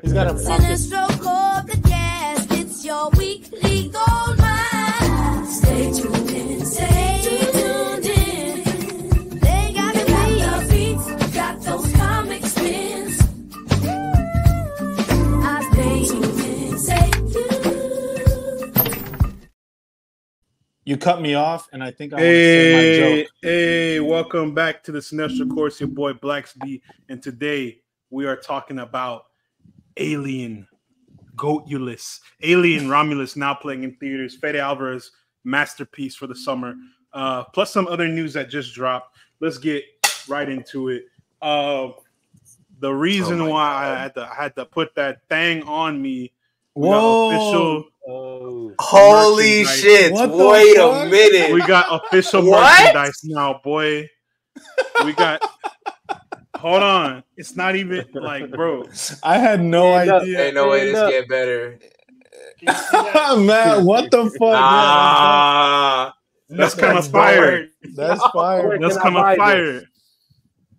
He's got a Cinestro called the gas. It's your weekly gold mine. Stay tuned in. Stay tuned in. They got the beats, got those comic spins. I stay tuned in. Stay tuned. You cut me off, and I think I want to say my joke. Hey, welcome back to the Cinestro Course. Your boy Blacksby, and today we are talking about Alien, Goatulus, Alien Romulus, now playing in theaters. Fede Alvarez masterpiece for the summer. Plus some other news that just dropped. Let's get right into it. The reason why I had to put that thing on me. Whoa! Holy shit! Wait a minute. We got official merchandise now, boy. We got. Hold on. It's not even like, bro. I had no idea. Ain't no way this get better. Man, what the fuck? That's kind of fire. That's fire. That's kind of fire.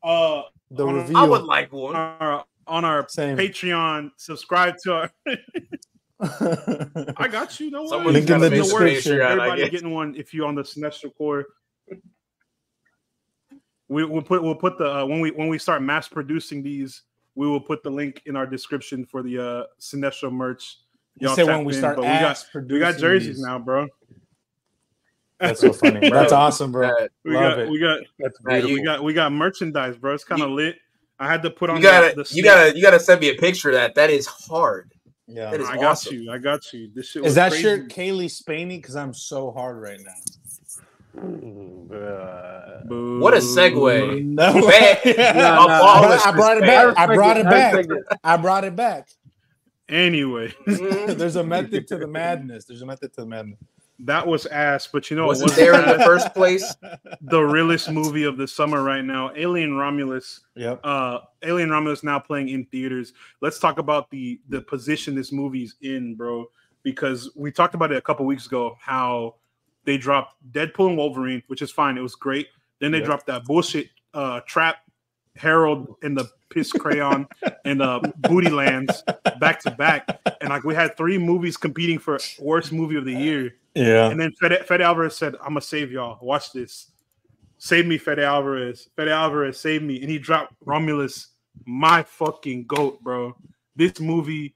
The reveal. I would like one. On our Patreon, subscribe to our. I got you. No worries. Link in the description. Everybody getting one if you're on the Cinestro Core. We'll put the when we start mass producing these, we will put the link in our description for the Cinestro merch. You say when we start producing, we got jerseys now, bro. That's so funny. Bro. That's awesome, bro. We got merchandise, bro. It's kind of lit. I had to put on. You gotta send me a picture of that. That is hard. Yeah, that is awesome. I got you. This shit is that crazy. shirt Kaylee Spaney? Because I'm so hard right now. What a segue! No. I brought it back. I brought it back. Anyway, there's a method to the madness. That was ass, but you know, wasn't there in the first place. The realest movie of the summer right now, Alien Romulus. Yep. Alien Romulus now playing in theaters. Let's talk about the position this movie's in, bro. Because we talked about it a couple weeks ago, how they dropped Deadpool and Wolverine, which is fine. It was great. Then they dropped that bullshit Trap, Harold, and the Piss Crayon and Booty Lands back to back. And like we had 3 movies competing for worst movie of the year. Yeah. And then Fede Alvarez said, I'm going to save y'all. Watch this. Save me, Fede Alvarez. Fede Alvarez, save me. And he dropped Romulus, my fucking GOAT, bro. This movie,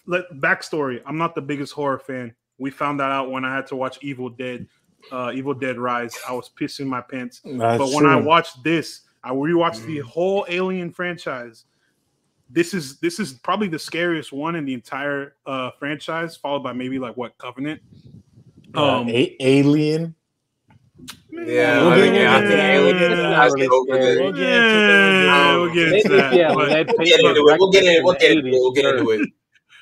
backstory, I'm not the biggest horror fan. We found that out when I had to watch Evil Dead Rise. I was pissing my pants. But when I watched this, I rewatched the whole Alien franchise. This is probably the scariest one in the entire franchise, followed by maybe Covenant. Alien. Yeah, I think Alien has to go over there. We'll get into that. We'll get into it.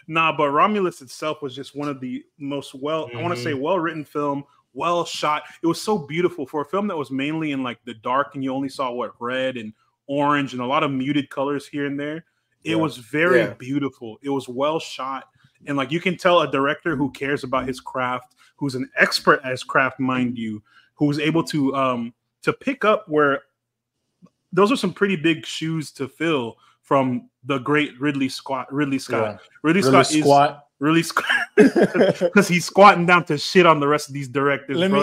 Nah, but Romulus itself was just one of the most I want to say well-written film, well shot. It was so beautiful for a film that was mainly in like the dark and you only saw red and orange and a lot of muted colors here and there. It was very beautiful. It was well shot. And like you can tell a director who cares about his craft, who's an expert at his craft, mind you, who's able to pick up where those are some pretty big shoes to fill from the great Ridley Scott. Yeah. Ridley Scott because he's squatting down to shit on the rest of these directors. Let me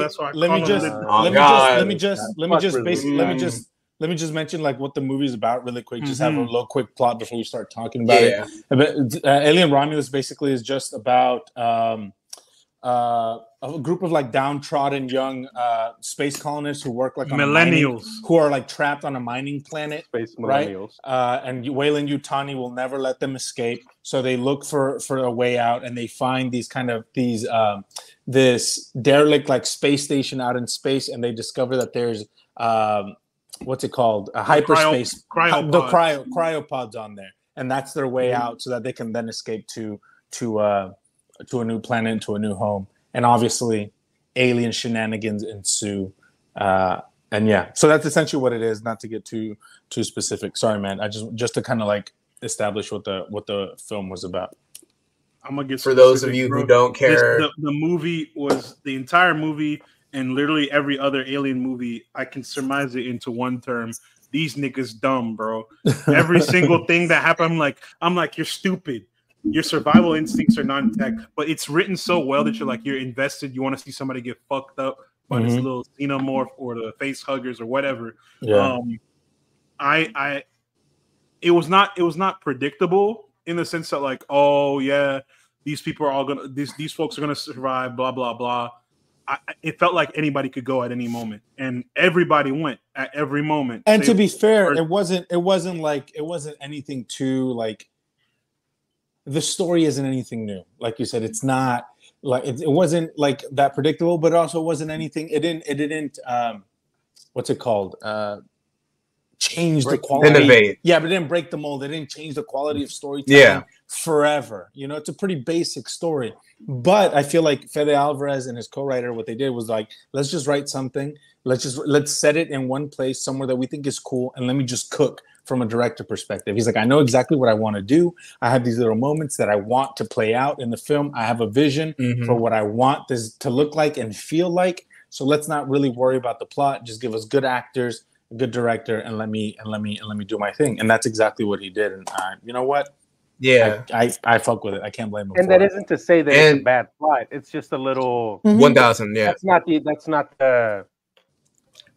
just mention like what the movie's about really quick. Just have a little quick plot before we start talking about it. But, Alien Romulus basically is just about a group of like downtrodden young space colonists who work like on millennials who are like trapped on a mining planet, space millennials, right? And Weyland Yutani will never let them escape, so they look for a way out, and they find this derelict like space station out in space, and they discover that there's what's it called, a hyperspace cryopods on there, and that's their way out, so that they can then escape to a new planet, to a new home. And obviously, alien shenanigans ensue. And yeah, so that's essentially what it is. Not to get too specific. Sorry, man. I just to kind of like establish what the film was about. I'm gonna get for those of you who don't care. The movie was the entire movie, and literally every other alien movie. I can surmise it into one term: these niggas dumb, bro. Every single thing that happened, I'm like, you're stupid. Your survival instincts are not intact, but it's written so well that you're invested. You want to see somebody get fucked up by this little xenomorph or the face huggers or whatever. Yeah. It was not predictable in the sense that like, oh yeah, these people are all gonna these folks are gonna survive, blah blah blah. It felt like anybody could go at any moment, and everybody went at every moment. And to be fair, it wasn't anything too like. The story isn't anything new, like you said. It's not like it wasn't like that predictable, but it also wasn't anything. It didn't. What's it called? Change the quality. Innovate. Yeah, but it didn't break the mold. It didn't change the quality of storytelling forever. You know, it's a pretty basic story. But I feel like Fede Alvarez and his co-writer, what they did was like, let's just write something. Let's set it in one place, somewhere that we think is cool, and let me just cook from a director perspective. He's like, I know exactly what I want to do. I have these little moments that I want to play out in the film. I have a vision for what I want this to look like and feel like. So let's not really worry about the plot. Just give us good actors, a good director, and let me do my thing. And that's exactly what he did. And you know what? Yeah, I fuck with it. I can't blame him. And that isn't to say that it's a bad plot. It's just a little 1,000. Yeah, that's not the.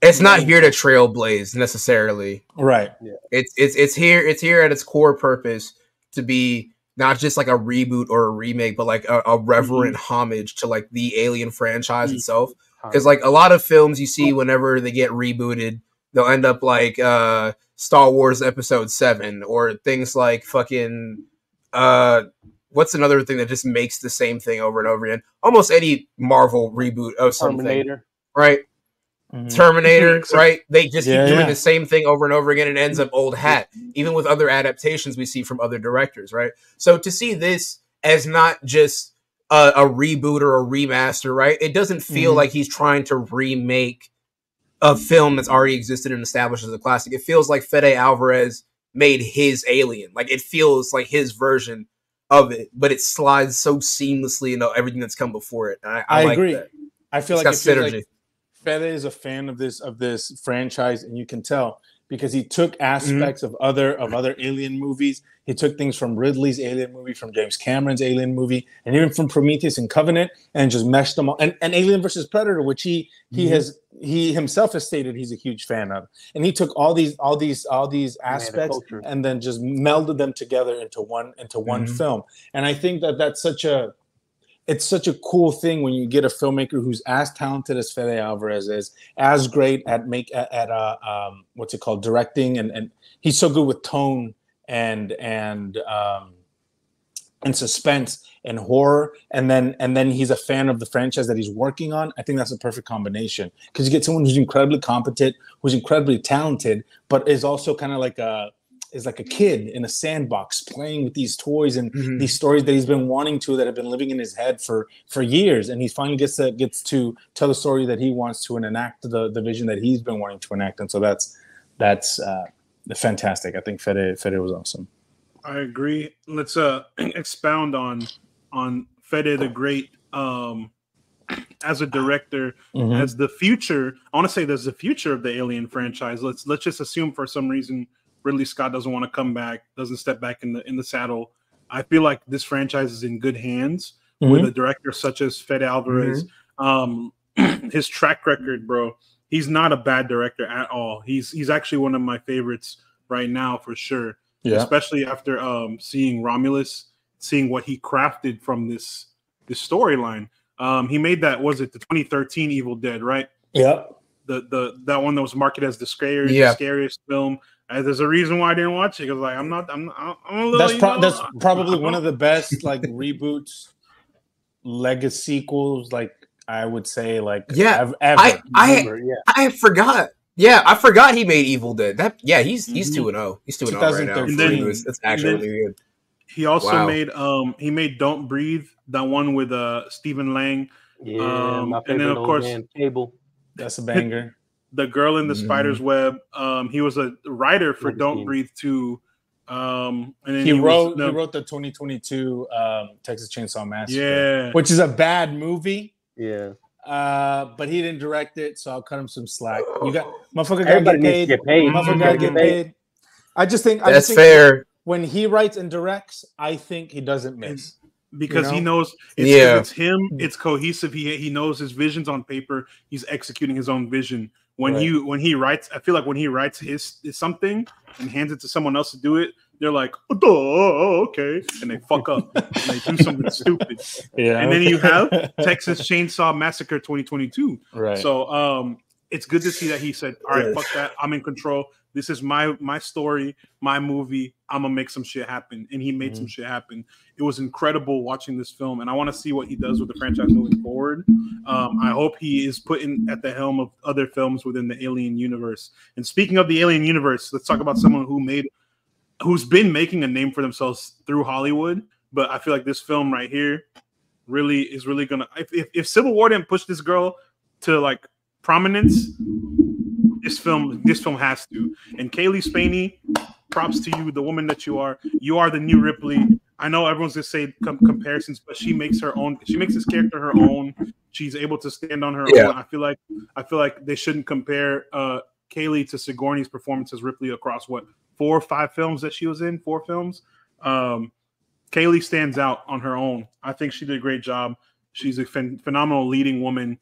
It's not here to trailblaze necessarily. Right. Yeah. It's here at its core purpose to be not just like a reboot or a remake, but like a reverent homage to like the Alien franchise itself. Because like a lot of films you see whenever they get rebooted, they'll end up like Star Wars Episode 7 or things like fucking what's another thing that just makes the same thing over and over again? Almost any Marvel reboot of something. Terminator. Right? Terminator, right? They just keep doing the same thing over and over again and ends up old hat, even with other adaptations we see from other directors, right? So to see this as not just a reboot or a remaster, right? It doesn't feel like he's trying to remake a film that's already existed and established as a classic. It feels like Fede Alvarez made his Alien. Like it feels like his version of it, but it slides so seamlessly into everything that's come before it. And I like agree. That. I feel it's like got synergy. Like Fede is a fan of this franchise, and you can tell because he took aspects of other Alien movies. He took things from Ridley's Alien movie, from James Cameron's Alien movie, and even from Prometheus and Covenant, and just meshed them all. And Alien versus Predator, which he himself has stated he's a huge fan of, and he took all these aspects and then just melded them together into one film. And I think that's such a cool thing when you get a filmmaker who's as talented as Fede Alvarez is, as great at what's it called, directing, and he's so good with tone and suspense and horror, and then he's a fan of the franchise that he's working on. I think that's a perfect combination because you get someone who's incredibly competent, who's incredibly talented, but is also kind of like a kid in a sandbox playing with these toys and these stories that he's been wanting to, that have been living in his head for years. And he finally gets to tell the story that he wants to and enact the vision that he's been wanting to enact. And so that's fantastic. I think Fede was awesome. I agree. Let's expound on Fede the Great as a director, as the future. I want to say there's the future of the Alien franchise. Let's just assume for some reason Ridley Scott doesn't want to come back, doesn't step back in the saddle. I feel like this franchise is in good hands with a director such as Fede Alvarez. His track record, bro, he's not a bad director at all. He's actually one of my favorites right now for sure. Yeah. Especially after seeing Romulus, seeing what he crafted from this storyline. He made that, was it the 2013 Evil Dead, right? Yeah. That one that was marketed as the scariest film. There's a reason why I didn't watch it, because like I'm a little, that's probably one of the best like reboots, legacy sequels, like I would say, like ever. I forgot. Yeah, I forgot he made Evil Dead. He's 2-0. He's 2-0 right now. That's actually really good. He also made Don't Breathe, that one with Stephen Lang. Yeah, my favorite, and then of course Cable. That's a banger. The Girl in the Spider's Web. He was a writer for Don't Breathe 2. And then he wrote the 2022 Texas Chainsaw Massacre, which is a bad movie. Yeah. but he didn't direct it, so I'll cut him some slack. You got motherfucker Everybody gotta needs to get paid. Motherfucker gotta get paid. I just think that's fair. When he writes and directs, I think he doesn't miss. Because he knows it's him, it's cohesive. He knows his vision's on paper. He's executing his own vision. When he writes, I feel like when he writes his something and hands it to someone else to do it, they're like, oh, okay, and they fuck up and they do something stupid. Yeah, and then you have Texas Chainsaw Massacre 2022. Right. So it's good to see that he said, all right, fuck that, I'm in control. This is my story, my movie. I'm gonna make some shit happen, and he made some shit happen. It was incredible watching this film, and I want to see what he does with the franchise moving forward. I hope he is put in at the helm of other films within the Alien universe. And speaking of the Alien universe, let's talk about someone who's been making a name for themselves through Hollywood. But I feel like this film right here is really gonna. If Civil War didn't push this girl to like prominence, this film has to. And Kaylee Spaney, props to you, the woman that you are. You are the new Ripley. I know everyone's gonna say comparisons, but she makes her own. She makes this character her own. She's able to stand on her own. I feel like they shouldn't compare Kaylee to Sigourney's performance as Ripley across 4 or 5 films that she was in. 4 films. Kaylee stands out on her own. I think she did a great job. She's a phenomenal leading woman.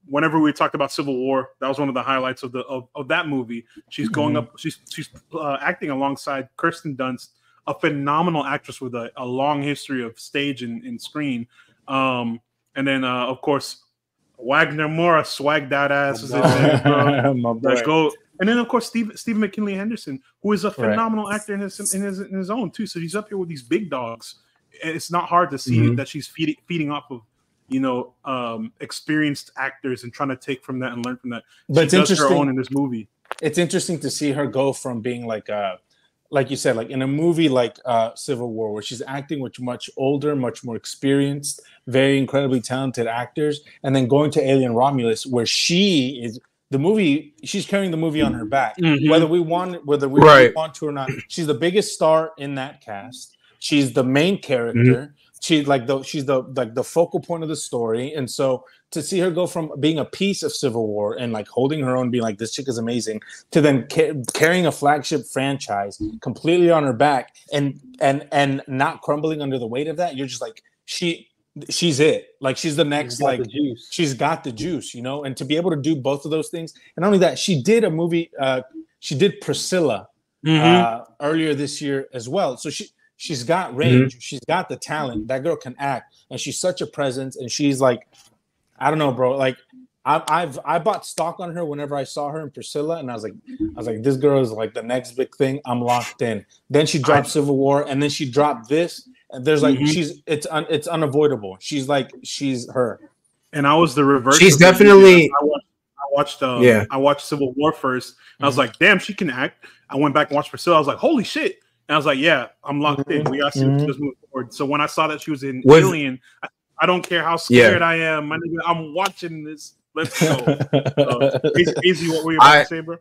Whenever we talked about Civil War, that was one of the highlights of that movie. She's going up. She's acting alongside Kirsten Dunst, a phenomenal actress with a long history of stage and screen. And then of course Wagner Moore, swag that ass is in there, bro. Let's go. And then of course Stephen McKinley Henderson, who is a phenomenal actor in his own too. So he's up here with these big dogs. It's not hard to see that she's feeding off of experienced actors and trying to take from that and learn from that. But it's interesting her own in this movie. It's interesting to see her go from being like you said, like in a movie like Civil War, where she's acting with much older, much more experienced, very incredibly talented actors, and then going to Alien Romulus, where she's carrying the movie on her back, whether we want to or not. She's the biggest star in that cast. She's the main character. She's the focal point of the story. And so to see her go from being a piece of Civil War and like holding her own, being like, this chick is amazing, to then carrying a flagship franchise completely on her back and not crumbling under the weight of that, you're just like, she's it. Like she's the next, she's got the juice, and to be able to do both of those things. And not only that, she did a movie, she did Priscilla earlier this year as well. So she's got range. She's got the talent. That girl can act, and she's such a presence. And she's like, I don't know, bro. Like, I bought stock on her whenever I saw her in Priscilla, and I was like, this girl is like the next big thing. I'm locked in. Then she dropped Civil War, and then she dropped this. And there's like it's unavoidable. She's her. And I was the reverse. She's definitely. I watched Civil War first. I was like, damn, she can act. I went back and watched Priscilla. I was like, holy shit. And I was like, yeah, I'm locked in. We got to just move forward. So when I saw that she was in Alien, I don't care how scared I am. My nigga, I'm watching this. Let's go. Easy, what were you about to say, bro?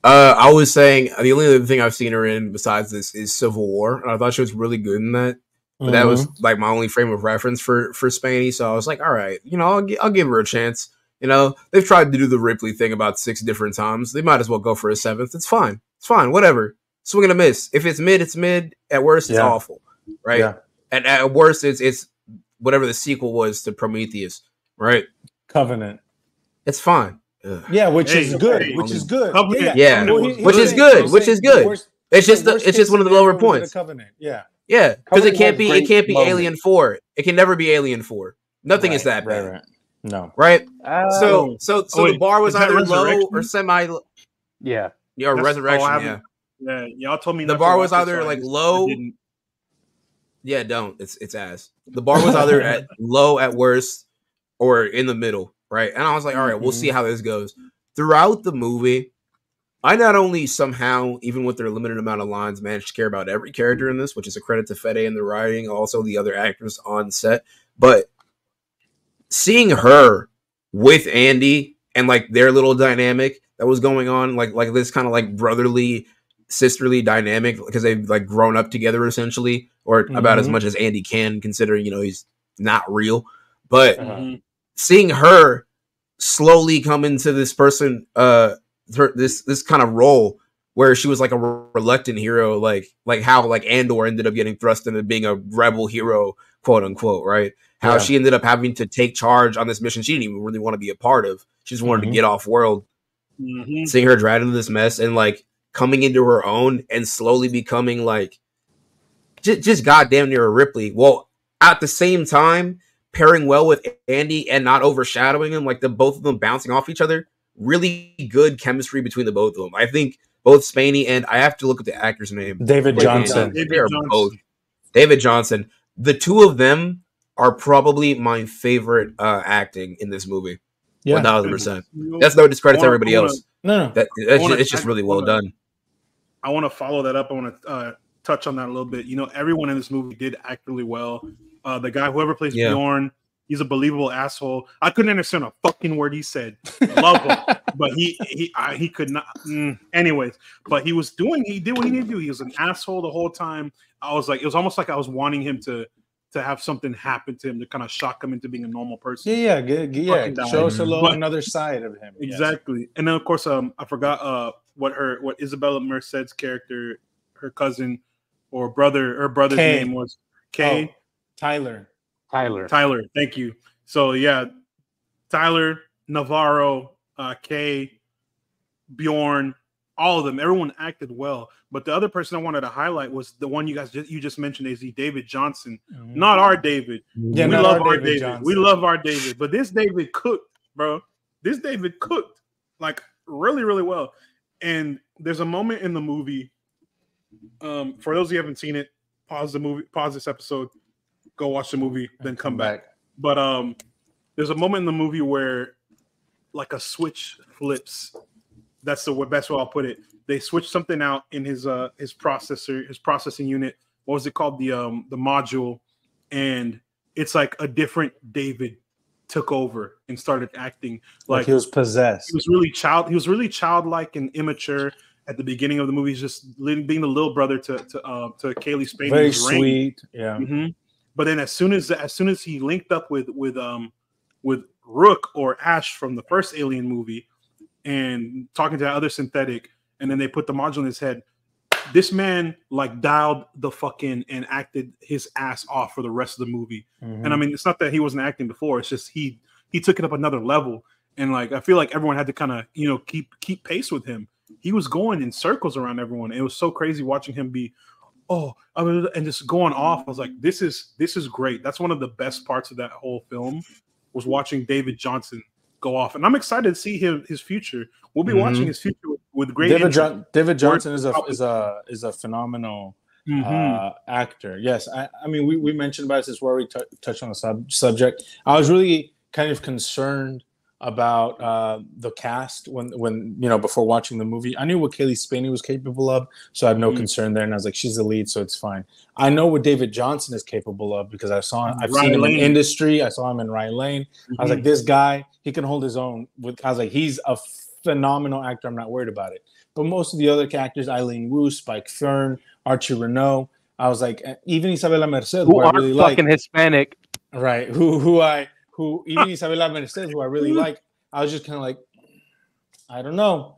I was saying the only other thing I've seen her in besides this is Civil War, and I thought she was really good in that. But that was like my only frame of reference for Spaney. So I was like, all right, I'll give her a chance. They've tried to do the Ripley thing about 6 different times. They might as well go for a 7th. It's fine. Whatever. Swing and a miss. If it's mid, it's mid. At worst, it's awful, right? Yeah. And at worst, it's whatever the sequel was to Prometheus, right? Covenant. It's fine. Ugh. Yeah, which is good. Which is good. Which is good. It's just one of the lower points. Covenant. Yeah. Yeah, because it can't be Alien 4. It can never be Alien 4. Nothing is that bad. Right. No. Right. So the bar was either low or semi. Yeah. Or Resurrection. Yeah, y'all told me the bar was either like low. Yeah, don't. It's ass. The bar was either at low at worst or in the middle, right? And I was like, all right, we'll see how this goes. Throughout the movie, I not only somehow, even with their limited amount of lines, managed to care about every character in this, which is a credit to Fede and the writing, also the other actors on set, but seeing her with Andy and like their little dynamic that was going on, like this kind of like brotherly, sisterly dynamic, because they've like grown up together essentially, or about as much as Andy can, considering he's not real. But seeing her slowly come into this person, this kind of role where she was like a reluctant hero, like how like Andor ended up getting thrust into being a rebel hero, quote unquote, right? How she ended up having to take charge on this mission she didn't even really want to be a part of. She just wanted to get off world. Seeing her dragged into this mess and like coming into her own and slowly becoming like just goddamn near a Ripley. Well, at the same time, pairing well with Andy and not overshadowing him, like the both of them bouncing off each other. Really good chemistry between the both of them. I think both Spaney and I have to look at the actor's name. David Johnson. Both David Johnson. The two of them are probably my favorite acting in this movie. Yeah, 1,000%. That's no discredit to everybody else. No, it's just really well done. I want to follow that up. I want to touch on that a little bit. You know, everyone in this movie did act really well. The guy, whoever plays Bjorn, he's a believable asshole. I couldn't understand a fucking word he said. Love him, but he could not. Anyways, but he did what he needed to do. He was an asshole the whole time. I was like, it was almost like I was wanting him to have something happen to him to kind of shock him into being a normal person. Yeah. Show us another side of him. Exactly. Yes. And then of course, I forgot what Isabella Merced's character, her cousin or her brother's name was. Kay. Oh, Tyler. Thank you. So yeah, Tyler, Navarro, Kay, Bjorn, all of them, everyone acted well. But the other person I wanted to highlight was the one you just mentioned, is David Johnson. Not our David. Yeah, we love our David. We love our David. But this David cooked, bro. This David cooked like really, really well. And there's a moment in the movie. For those who haven't seen it, pause this episode, go watch the movie, then come back. But there's a moment in the movie where like a switch flips. That's the best way I'll put it. They switched something out in his processing unit. What was it called? The module, and it's like a different David took over and started acting like he was possessed. He was really childlike and immature at the beginning of the movie. He's just being the little brother to Kaylee Spain. Very sweet, yeah. But then as soon as he linked up with Rook or Ash from the first Alien movie, and talking to that other synthetic, and then they put the module in his head, this man like dialed the fucking and acted his ass off for the rest of the movie. And I mean, it's not that he wasn't acting before, it's just he took it up another level. And like I feel like everyone had to kind of keep pace with him. He was going in circles around everyone. It was so crazy watching him be and just going off. I was like, this is great. That's one of the best parts of that whole film, was watching David Johnson go off, and I'm excited to see his future. We'll be watching his future with great interest. David Johnson is a phenomenal actor. Yes, I mean we mentioned about this where we touched on the subject. I was really kind of concerned about the cast when before watching the movie. I knew what Kaylee Spaney was capable of, so I have no concern there. And I was like, she's the lead, so it's fine. I know what David Johnson is capable of because I've seen him in Industry. I saw him in Ryan Lane. I was like, this guy, he can hold his own. I was like, he's a phenomenal actor. I'm not worried about it. But most of the other actors, Eileen Wu, Spike Fern, Archie Renault, I was like, even Isabella Merced, who I really like, fucking Hispanic, right? Who even Isabella Merced, who I really like, I was just kind of like, I don't know.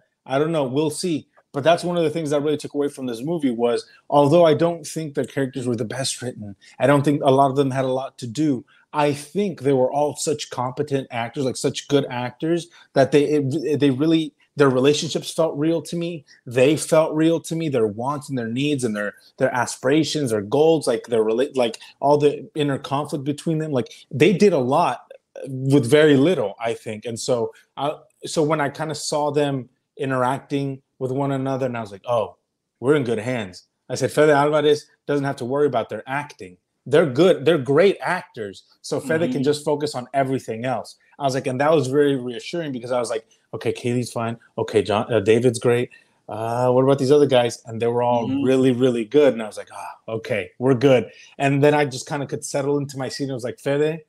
We'll see. But that's one of the things that really took away from this movie was, although I don't think the characters were the best written, I don't think a lot of them had a lot to do. I think they were all such competent actors, like such good actors, that they really, their relationships felt real to me. They felt real to me. Their wants and their needs and their aspirations, their goals, like like all the inner conflict between them. Like they did a lot with very little, I think. And so when I kind of saw them interacting with one another, and I was like, oh, we're in good hands. I said, Fede Alvarez doesn't have to worry about their acting. They're good. They're great actors. So Fede can just focus on everything else. I was like, and that was very reassuring because I was like, okay, Kaylee's fine. Okay, David's great. What about these other guys? And they were all really, really good. And I was like, okay, we're good. And then I just kind of could settle into my seat. And I was like, Fede,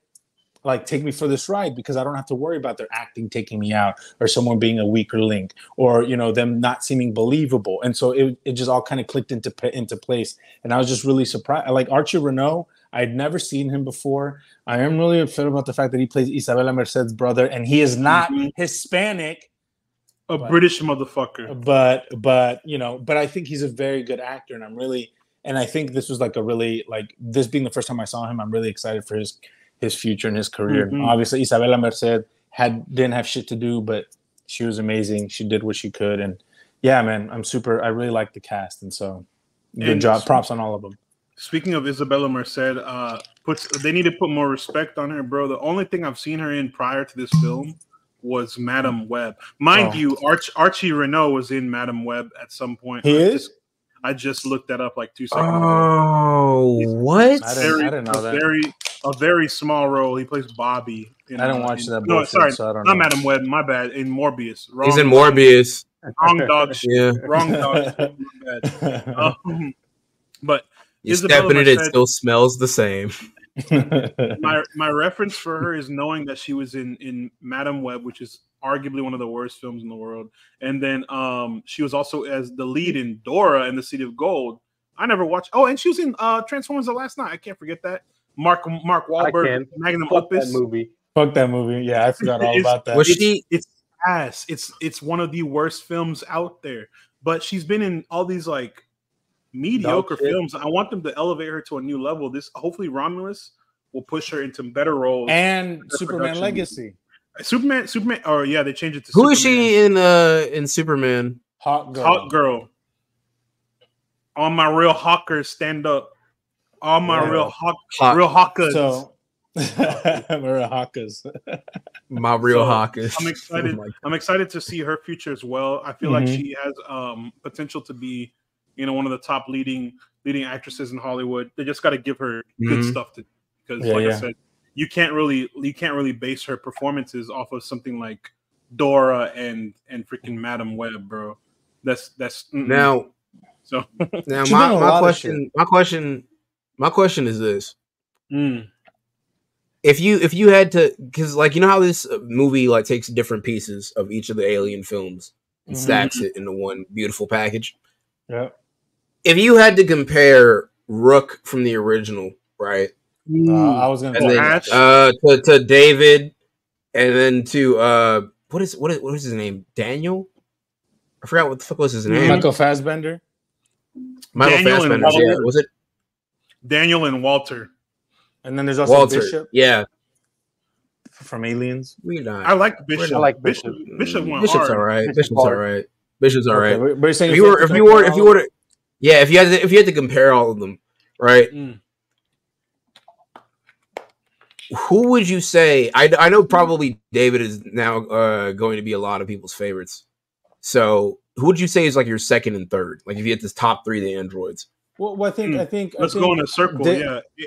like, take me for this ride because I don't have to worry about their acting taking me out or someone being a weaker link or, them not seeming believable. And so it just all kind of clicked into place. And I was just really surprised. Like Archie Renault, I'd never seen him before. I am really upset about the fact that he plays Isabella Merced's brother, and he is not Hispanic. British motherfucker. But I think he's a very good actor, and I think this was like a really, like, this being the first time I saw him, I'm really excited for his future and his career. Mm-hmm. Obviously, Isabella Merced didn't have shit to do, but she was amazing. She did what she could, and yeah, man, I really like the cast, and so good job. Props on all of them. Speaking of Isabella Merced, they need to put more respect on her, bro. The only thing I've seen her in prior to this film was Madame Web. Mind you, Archie Renault was in Madame Web at some point. He is? I just looked that up like 2 seconds ago. Oh, what? I didn't know that. A very small role. He plays Bobby. I didn't watch that. No, sorry, so I don't not know. Madame Web. My bad. In Morbius. He's in Morbius. Wrong dog shit. Yeah. Wrong dog shit. My bad. But you step in it still smells the same. my reference for her is knowing that she was in Madame Web, which is arguably one of the worst films in the world, and then she was also as the lead in Dora and the City of Gold. I never watched. Oh, and she was in Transformers: The Last Night. I can't forget that. Mark Wahlberg, Magnum Opus. Fuck that movie. Yeah, I forgot all about that. It's ass. It's one of the worst films out there. But she's been in all these like mediocre films. I want them to elevate her to a new level. Hopefully Romulus will push her into better roles. And Superman Legacy. Superman. Oh yeah, they changed it to. Who is she in Superman? Hot girl. All my real hawkers stand up. All my real hawkers. So, real hawkers. My real hawkers. I'm excited. I'm excited to see her future as well. I feel like she has potential to be, one of the top leading actresses in Hollywood. They just got to give her good stuff to, because I said, you can't really base her performances off of something like Dora and freaking Madame Web, bro. That's now. So now my question is this: if you had to, because like how this movie like takes different pieces of each of the Alien films and stacks it into one beautiful package. Yeah. If you had to compare Rook from the original, right? I was gonna to David, and then to what is his name? Daniel? I forgot what the fuck was his name. Michael Fassbender. Was it Daniel and Walter? And then there's also Bishop. Yeah, from Aliens. I like Bishop. Bishop went Bishop's hard. all right. Bishop's all right. Bishop's all right. But you're saying if you had to compare all of them, right? Who would you say? I know probably David is now going to be a lot of people's favorites. So who would you say is like your second and third? Like if you had this top three of the androids. Well, I think let's go in a circle.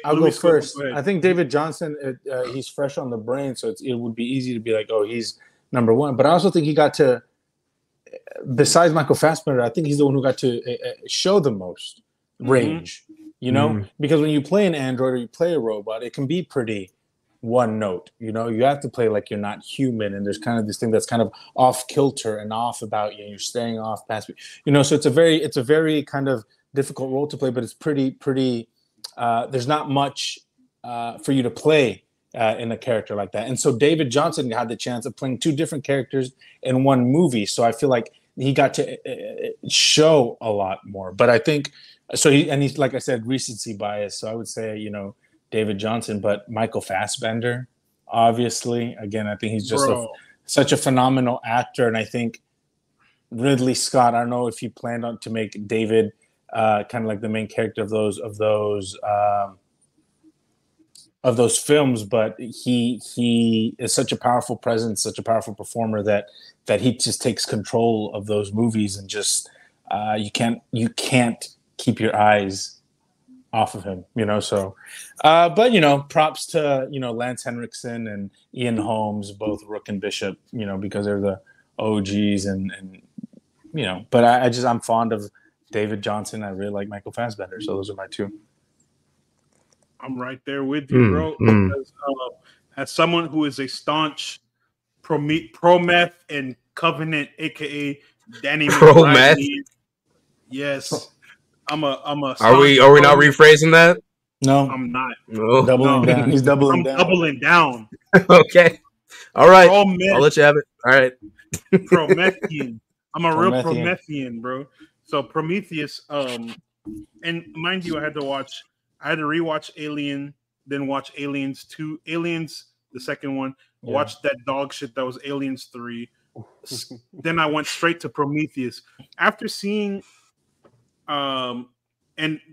I'll go first. I think David Johnson. He's fresh on the brain, so it would be easy to be like, oh, he's number one. But I also think he got to, besides Michael Fassbender, I think he's the one who got to show the most range. Because when you play an android or you play a robot, it can be pretty one note. You have to play like you're not human, and there's kind of this thing that's kind of off kilter and off about you. And you're staying off past, So it's a very kind of difficult role to play, but it's pretty. There's not much for you to play in a character like that, and so David Johnson had the chance of playing two different characters in one movie. So I feel like he got to show a lot more. But I think so. He's like I said, recency bias. So I would say David Johnson, but Michael Fassbender, obviously. Again, I think he's just such a phenomenal actor, and I think Ridley Scott. I don't know if he planned on to make David kind of like the main character of those films, but he is such a powerful presence, such a powerful performer that he just takes control of those movies, and just you can't keep your eyes off of him, so but props to Lance Henriksen and Ian Holmes, both Rook and Bishop, because they're the OGs, and but I'm fond of David Johnson. I really like Michael Fassbender, so those are my two. I'm right there with you, bro. Because, as someone who is a staunch pro-meth and Covenant, aka Danny pro-meth, yes, I'm a. Are we not rephrasing that? No, I'm not. No. Doubling down. He's doubling down. Doubling down. Okay. All right. Pro-meth. I'll let you have it. All right. Promethean. I'm a real Promethean. Promethean, bro. So Prometheus, and mind you, I had to rewatch Alien, then watch Aliens 2, Aliens, the second one, watch that dog shit that was Aliens 3. Then I went straight to Prometheus. After seeing and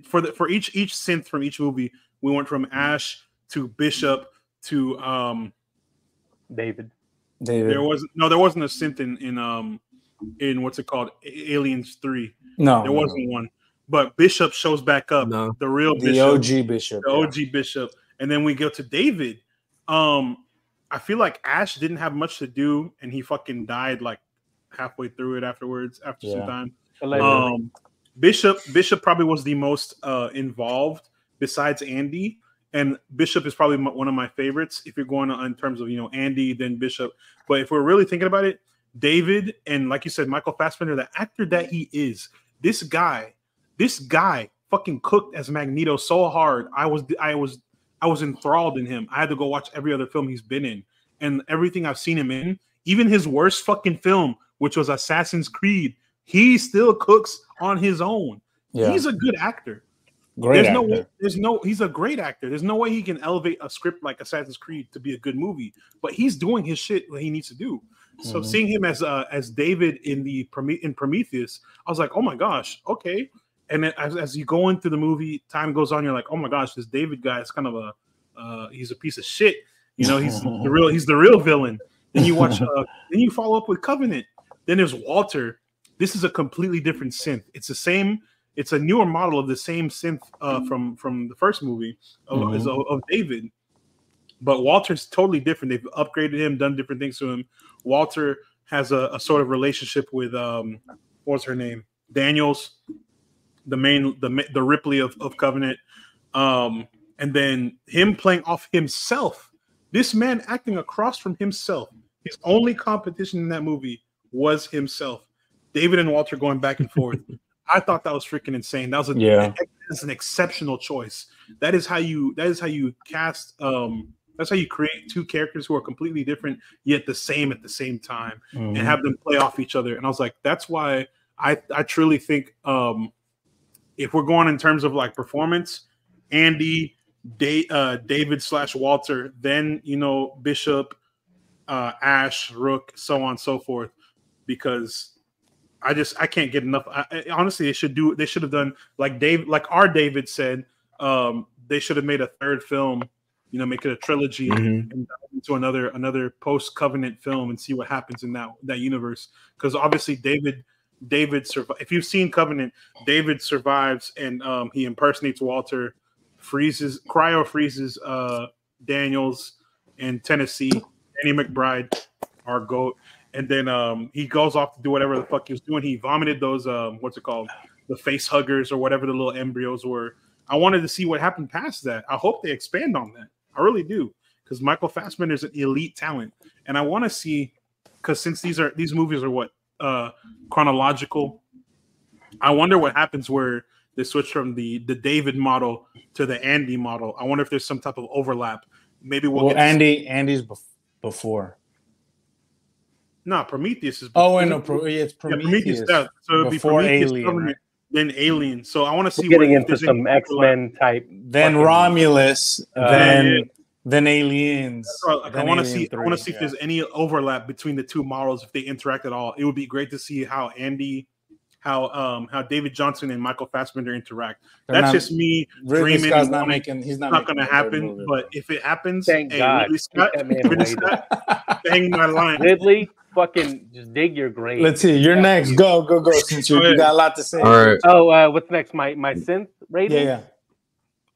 for each synth from each movie, we went from Ash to Bishop to David. There wasn't a synth in what's it called, Aliens 3. No, there wasn't one. But Bishop shows back up, the real Bishop, the OG Bishop, Bishop, and then we go to David. I feel like Ash didn't have much to do, and he fucking died like halfway through it afterwards. After some time, Bishop probably was the most involved besides Andy, and Bishop is probably one of my favorites. If you're going in terms of Andy, then Bishop. But if we're really thinking about it, David and like you said, Michael Fassbender, the actor that he is, this guy fucking cooked as Magneto so hard. I was enthralled in him. I had to go watch every other film he's been in, and everything I've seen him in, even his worst fucking film, which was Assassin's Creed, he still cooks on his own. Yeah. He's a good actor. He's a great actor. There's no way he can elevate a script like Assassin's Creed to be a good movie, but he's doing his shit that he needs to do. So seeing him as David in Prometheus, I was like, oh my gosh, okay. And then as you go into the movie, time goes on, you're like, oh my gosh, this David guy is kind of he's a piece of shit. He's the real villain. Then you watch, then you follow up with Covenant. Then there's Walter. This is a completely different synth. It's a newer model of the same synth from the first movie of David. But Walter's totally different. They've upgraded him, done different things to him. Walter has a sort of relationship with what's her name? Daniels, the Ripley of Covenant. And then him playing off himself. This man acting across from himself. His only competition in that movie was himself. David and Walter going back and forth. I thought that was freaking insane. That was an exceptional choice. That is how you cast. That's how you create two characters who are completely different yet the same at the same time, and have them play off each other. And I was like, that's why I truly think if we're going in terms of like performance, Andy, David / Walter, then Bishop, Ash, Rook, so on and so forth, because I can't get enough. Honestly, they should have done like our David said. They should have made a third film, make it a trilogy and dive into another post-Covenant film and see what happens in that universe. Because obviously David survives. If you've seen Covenant, David survives and he impersonates Walter, cryo freezes Daniels and Tennessee, Danny McBride, our GOAT. And then he goes off to do whatever the fuck he was doing. He vomited those, what's it called? The face huggers or whatever the little embryos were. I wanted to see what happened past that. I hope they expand on that. I really do. Because Michael Fassbender is an elite talent. And I want to see, because since these movies are what? Chronological. I wonder what happens where they switch from the David model to the Andy model. I wonder if there's some type of overlap. Maybe Andy's before. No, Prometheus is. Oh, no, it's Prometheus. So it'd be Prometheus, Alien, then Alien. So I want to see getting into some X-Men type. Then Romulus, then Aliens. I want to see. I want to see if there's any overlap between the two models, if they interact at all. It would be great to see how David Johnson and Michael Fassbender interact. That's just me dreaming. He's not going to happen. But if it happens, thank God. Ridley Scott, bang my line. Ridley, fucking just dig your grave. Let's see. You're next. Go. Since you got a lot to say. All right. Oh, what's next? My synth rating. Yeah.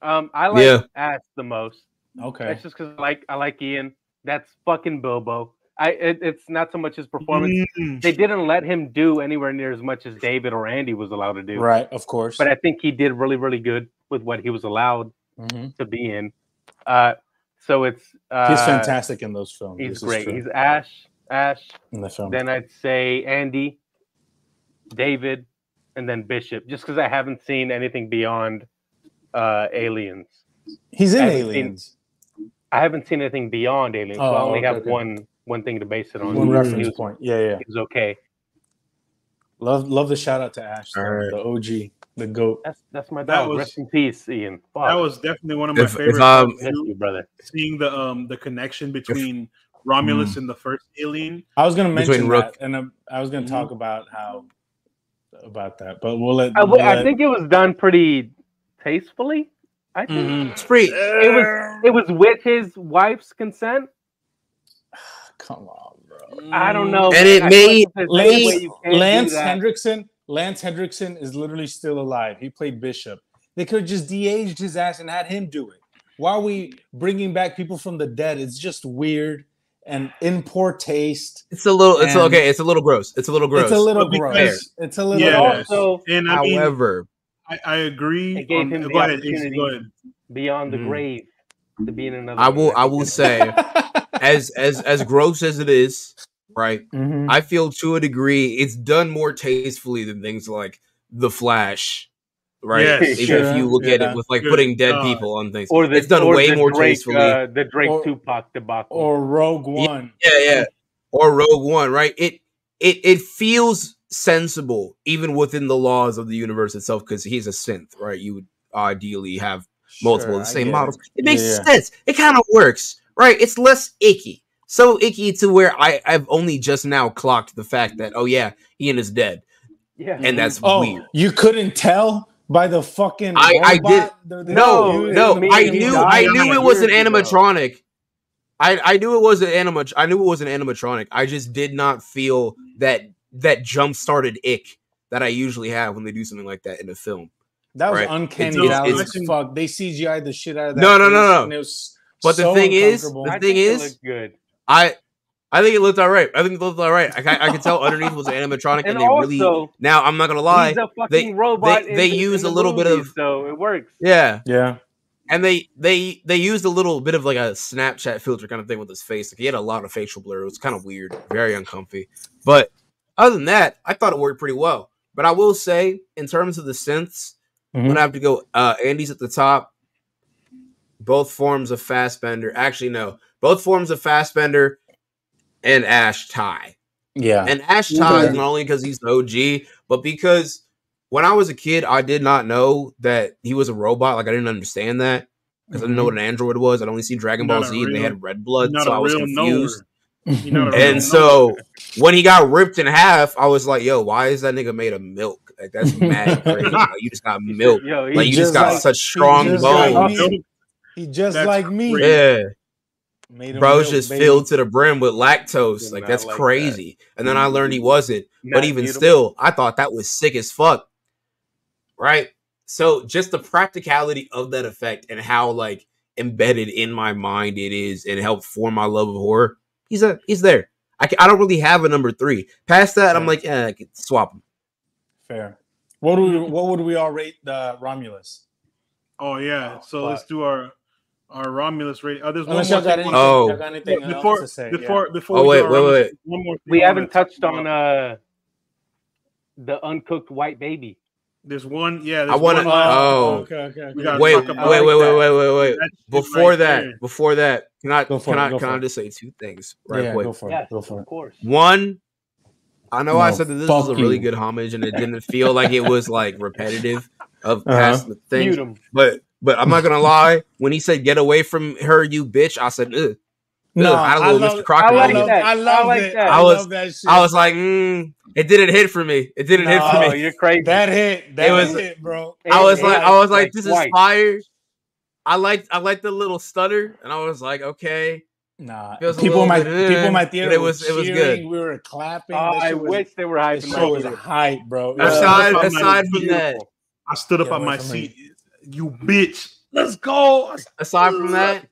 I like Ash the most. Okay. That's just because I like Ian. That's fucking Bilbo. It's not so much his performance. They didn't let him do anywhere near as much as David or Andy was allowed to do. Right, of course. But I think he did really, really good with what he was allowed to be in. So it's he's fantastic in those films. He's great. He's Ash in the film. Then I'd say Andy, David, and then Bishop. Just because I haven't seen anything beyond Aliens. He's in Aliens. I haven't seen anything beyond Aliens. So I only have one thing to base it on. One reference point. Yeah. It was okay. Love the shout out to Ash, the OG, the GOAT. That's my dog. Rest in peace, Ian. Fuck. That was definitely one of my favorites. Brother. Seeing the connection between Romulus and the first Alien. I was going to mention that, and I was going to talk about that, but we'll let. I think it was done pretty tastefully. I think it's pretty. It was with his wife's consent. Come on, bro. I don't know. And it made Lance Hendrickson is literally still alive. He played Bishop. They could have just de-aged his ass and had him do it. Why are we bringing back people from the dead? It's just weird and in poor taste. It's a little. It's okay. It's a little gross. It's a little gross. It's a little gross. It's a little. Also, and however, I agree. It gave him the opportunity beyond the grave to be in another. I will say, as gross as it is, right? I feel to a degree it's done more tastefully than things like The Flash. Right, yes, even if you look at it with like putting dead people on things, it's done way more tastefully. The Drake Tupac debacle, or Rogue One, or Rogue One, right? It feels sensible even within the laws of the universe itself because he's a synth, right? You would ideally have multiple of the same models. It makes sense. It kind of works, right? It's less icky, so icky to where I've only just now clocked the fact that Ian is dead, and that's weird. You couldn't tell. By the fucking I did no I knew it was an animatronic. I knew it was an animatronic. I just did not feel that jump started ick that I usually have when they do something like that in a film. That was uncanny. Fuck. They CGI'd the shit out of that. No. And it was but the thing is, good. I think it looked all right. I could tell underneath was an animatronic, and they also, really. Now I'm not gonna lie, they use a little bit of, so it works. Yeah. And they used a little bit of like a Snapchat filter kind of thing with his face. Like he had a lot of facial blur. It was kind of weird, very uncomfy. But other than that, I thought it worked pretty well. But I will say, in terms of the synths, I'm gonna have to go. Andy's at the top. Both forms of Fassbender. Actually, no. Both forms of Fassbender. And Ash tie. Yeah. And Ash ties not only because he's the OG, but because when I was a kid, I did not know that he was a robot. Like, I didn't understand that because I didn't know what an android was. I'd only seen Dragon Ball Z and they had red blood, so I was confused. And so when he got ripped in half, I was like, yo, why is that nigga made of milk? Like, that's mad crazy. Like, you just got milk. Like, you just got such strong bones. He just like me. Yeah. Bro's just filled to the brim with lactose. Like, that's crazy. And then I learned he wasn't. But even still, I thought that was sick as fuck. Right? So just the practicality of that effect and how, like, embedded in my mind it is and helped form my love of horror. He's there. I don't really have a number 3. Past that, I'm like, I could swap him. Fair. What would we all rate Romulus? Oh, yeah. So let's do our Romulus rating. There's Unless one more thing. Got anything before to say. Before wait. One more thing we haven't touched on the uncooked white baby. There's one. I want to. Okay. Wait. Before that, can I just say 2 things right quick? Go for it. Of course. One, I know I said that this was a really good homage, and it didn't feel like it was like repetitive of past things. But I'm not gonna lie. When he said "get away from her, you bitch," I said, "Ugh." No, I had a little Mr. Crocker. I like that. I was like, it didn't hit for me. It didn't hit for me. You're crazy. That hit, bro. I was like, this is fire. I like the little stutter, and I was like, okay. Nah, people in my theater. It was good. We were clapping. I wish they were hyping. It was hype, bro. Aside from that, I stood up on my seat. You bitch. Let's go. Aside from that,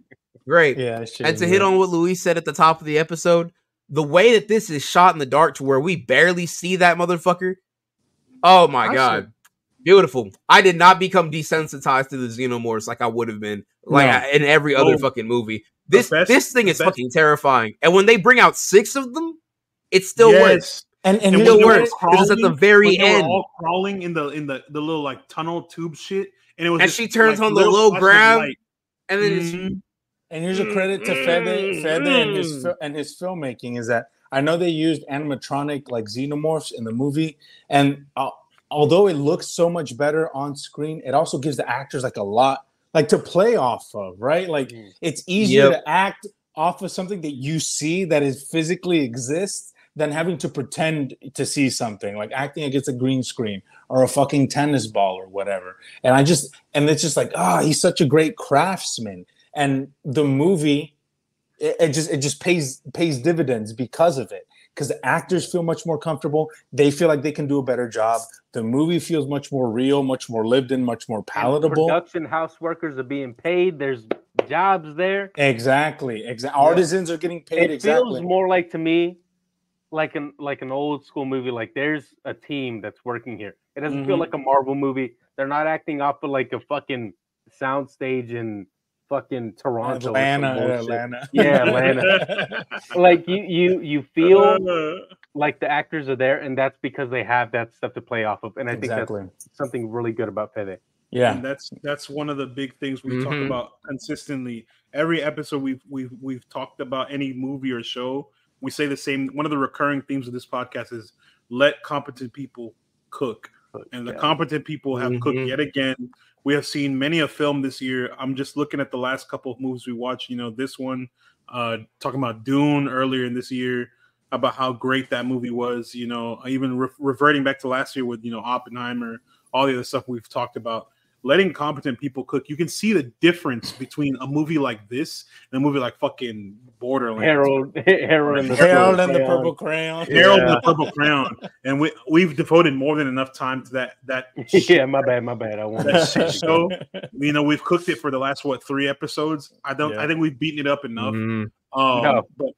great. Yeah, and to hit on what Luis said at the top of the episode, the way that this is shot in the dark to where we barely see that motherfucker. Oh my God. Beautiful. I did not become desensitized to the xenomorphs like I would have been in every other fucking movie. This thing is fucking terrifying. And when they bring out 6 of them, it still works. And it still works because it's at the very end. All crawling in the little like tunnel tube shit. And it was she turns on the low grab. And then and here's a credit to Fede and his filmmaking is that I know they used animatronic like xenomorphs in the movie, and although it looks so much better on screen, it also gives the actors like a lot like to play off of, right? Like it's easier to act off of something that you see that is physically exists than having to pretend to see something, like acting against a green screen or a fucking tennis ball or whatever. And it's just like, he's such a great craftsman. And the movie, it just pays dividends because of it. Because the actors feel much more comfortable. They feel like they can do a better job. The movie feels much more real, much more lived in, much more palatable. And production house workers are being paid. There's jobs there. Exactly. Artisans are getting paid. It feels more like to me, like an old school movie. Like there's a team that's working here. It doesn't feel like a Marvel movie. They're not acting off of like a fucking soundstage in fucking Toronto, Atlanta. Yeah, Atlanta. Like you feel like the actors are there, and that's because they have that stuff to play off of. And I think that's something really good about Fede. Yeah, and that's one of the big things we talk about consistently. Every episode we've talked about any movie or show. We say the same. One of the recurring themes of this podcast is let competent people cook, and the competent people have cooked yet again. We have seen many a film this year. I'm just looking at the last couple of movies we watched. You know, this one, talking about Dune earlier in this year, about how great that movie was. You know, even reverting back to last year with, you know, Oppenheimer, all the other stuff we've talked about. Letting competent people cook. You can see the difference between a movie like this and a movie like fucking Borderlands. Harold and the Purple Crayon. Harold and the Purple Crayon. And we've devoted more than enough time to that yeah, my bad. I want that shit show. You know, we've cooked it for the last 3 episodes. I think we've beaten it up enough. No. But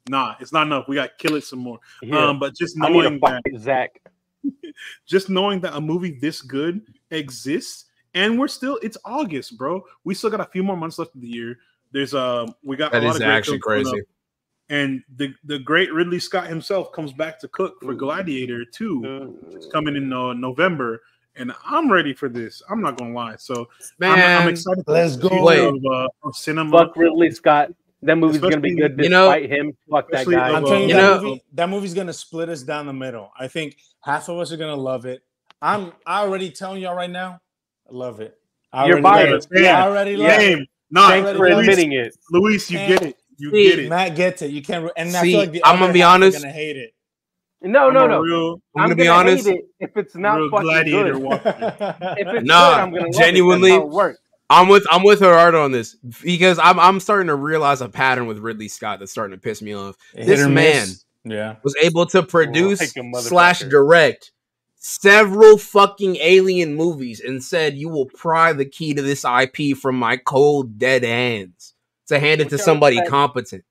nah, it's not enough. We got to kill it some more. Yeah. But just knowing that Zach. just knowing that a movie this good exists. And it's August, bro. We still got a few more months left of the year. There's we got that a lot is of great actually crazy. And the great Ridley Scott himself comes back to cook for Gladiator 2. It's coming in November, and I'm ready for this. I'm not gonna lie. So I'm excited. Let's go. Of cinema. Fuck Ridley Scott. That movie's gonna be good despite him. Fuck that guy. I'm telling you, that movie's gonna split us down the middle. I think half of us are gonna love it. I already telling y'all right now. Love it. You're biased. I already love it. Thanks for admitting it, Luis. You get it. You get it. Matt gets it. You can't. And I feel like I'm gonna be honest. I'm gonna hate it. No. I'm gonna be honest. Hate it if it's not fucking Gladiator good. If it's good, I'm gonna genuinely. Love it. I'm with Gerardo on this because I'm starting to realize a pattern with Ridley Scott that's starting to piss me off. This man was able to produce / direct several fucking alien movies and said, you will pry the key to this IP from my cold, dead hands to hand it to somebody competent.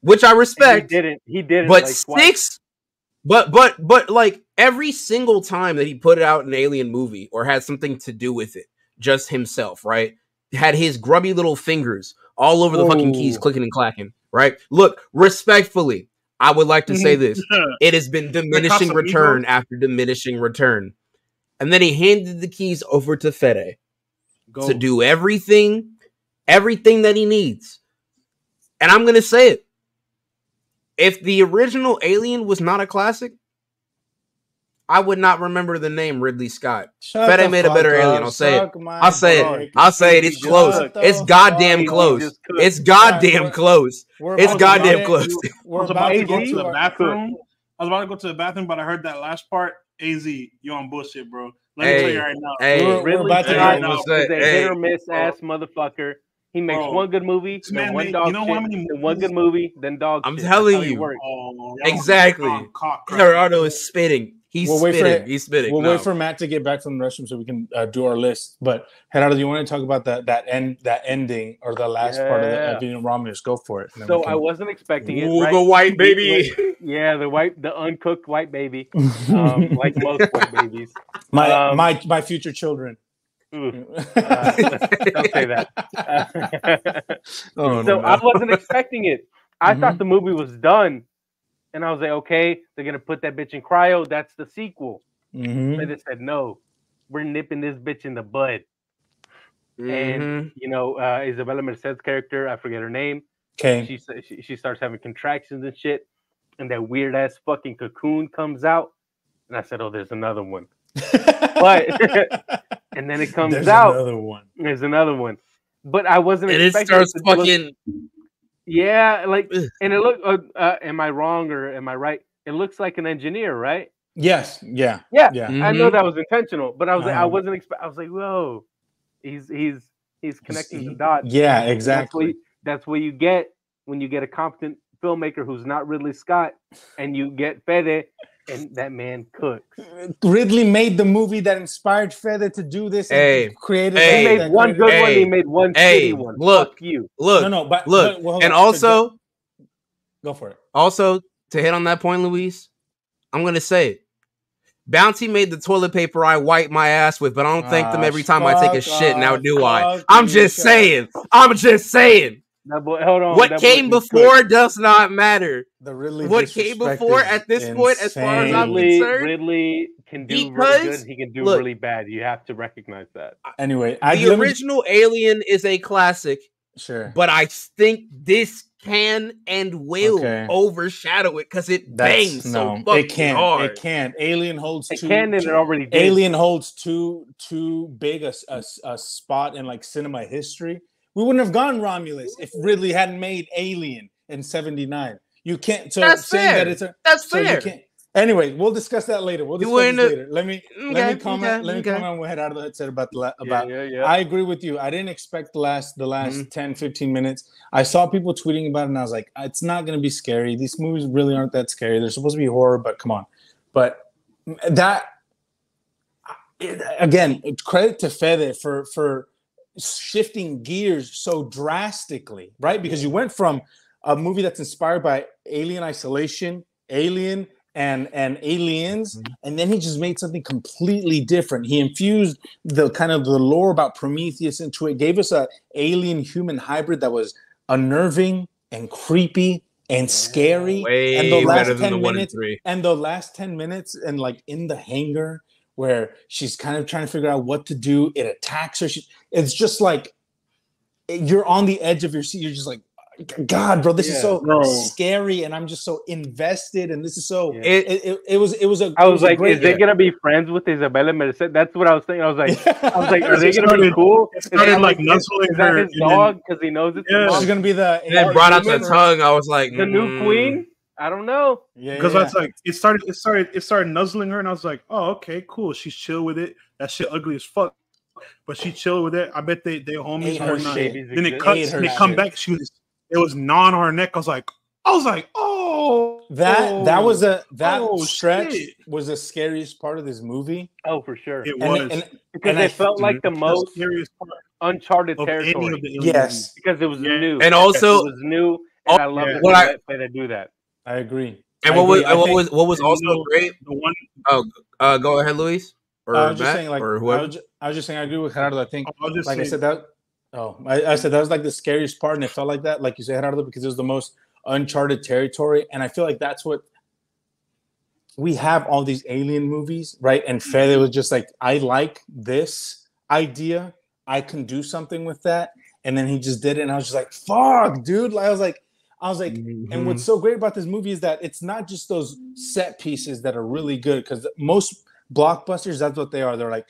Which I respect. He didn't. But but like every single time that he put out an alien movie or had something to do with it, just himself, right? Had his grubby little fingers all over the fucking keys clicking and clacking, right? Look, respectfully, I would like to say this. It has been diminishing return after diminishing return. And then he handed the keys over to Fede to do everything that he needs. And I'm going to say it. If the original Alien was not a classic, I would not remember the name Ridley Scott. Fede made a better Alien. I'll say it. I'll say it. It's close. It's goddamn close. It's goddamn close. It's goddamn close. I was about to go to the bathroom, but I heard that last part. AZ, you on bullshit, bro. Let me tell you right now. Ridley Scott is a hit or miss ass motherfucker. He makes one good movie, then one dog shit, then one good movie, then dog shit. I'm telling you. Exactly. Gerardo is spitting. He's spitting. We'll wait for Matt to get back from the restroom so we can do our list. But Gerardo, do you want to talk about that ending or the last part of the Romulus? Go for it. So I wasn't expecting it. Ooh, the white baby. The uncooked white baby, like most white babies. My future children. Don't say that. I wasn't expecting it. I thought the movie was done. And I was like, okay, they're going to put that bitch in cryo. That's the sequel. But they said, no, we're nipping this bitch in the bud. and Isabella Merced's character, I forget her name. Okay. She starts having contractions and shit, and that weird ass fucking cocoon comes out, and I said, "Oh, there's another one." But and then it comes out. There's another one. But I wasn't expecting it starts fucking. Yeah, like, and it look. Am I wrong or am I right? It looks like an engineer, right? Yes. Yeah. Mm-hmm. I know that was intentional, but I was like, I wasn't expecting. I was like, whoa, he's connecting the dots. Yeah, exactly. That's what you get when you get a competent filmmaker who's not Ridley Scott, and you get Fede, and that man cooks. Ridley made the movie that inspired Fede to do this. And created. He made one good one. He made one shitty one. Look, fuck you. Look, no, but look, well, and also, go for it. Also, to hit on that point, Luis, I'm gonna say it. Bounty made the toilet paper I wipe my ass with, but I don't thank them every time I take a shit. Now do I? I'm just saying. Now, boy, hold on. What came before does not matter. What came before at this point, as far as I'm concerned, Ridley can do really good. He can do really bad. You have to recognize that. Anyway, the original Alien is a classic. Sure, but I think this can and will overshadow it because it bangs so fucking hard. It can. Alien holds too. It can, and it already did. Alien holds too big a spot in like cinema history. We wouldn't have gone Romulus if Ridley hadn't made Alien in '79. You can't. So that's saying fair. That it's that's fair. You can't. Anyway, we'll discuss that later. Let me comment. Let me comment on what Head Out of the Hood said about I agree with you. I didn't expect the last 10, 15 minutes. I saw people tweeting about it, and I was like, it's not going to be scary. These movies really aren't that scary. They're supposed to be horror, but come on. But that again, credit to Fede for shifting gears so drastically, right? Because you went from a movie that's inspired by Alien Isolation, Alien, and Aliens, and then he just made something completely different. He infused the kind of the lore about Prometheus into it, gave us a alien human hybrid that was unnerving and creepy and scary. And the last 10 minutes and like in the hangar where she's kind of trying to figure out what to do, it attacks her. It's just like you're on the edge of your seat. You're just like, God, bro, this is so scary, and I'm just so invested, and this is so. It was. I was like, is they gonna be friends with Isabella Merced? That's what I was thinking. I was like, are they gonna be cool? It started like nuzzling her. Is that his dog? Because he knows it's his mom? She's gonna be the. And then brought out the tongue. I was like, the new queen. I don't know. Because I was like, it started nuzzling her, and I was like, oh, okay, cool. She's chill with it. That shit ugly as fuck, but she chill with it. I bet they homies. Then it cuts. And they come back. It was gnawing on her neck. I was like, oh, that stretch was the scariest part of this movie. Oh, for sure. It was. Because it felt like the most uncharted territory. Yes. Because it was new. And also it was new. And I love it when they do that. I agree. And what was also great? The one. Go ahead, Luis. Or I was Matt, just saying, like, or whoever. I was just saying, I agree with Gerardo. I think, I said that. Oh, I said that was like the scariest part, and it felt like that, like you said, Gerardo, because it was the most uncharted territory, and I feel like that's what we have. All these alien movies, right? And Fede was just like, I like this idea. I can do something with that, and then he just did it, and I was just like, fuck, dude. I was like, and what's so great about this movie is that it's not just those set pieces that are really good, because most blockbusters, that's what they are. They're like,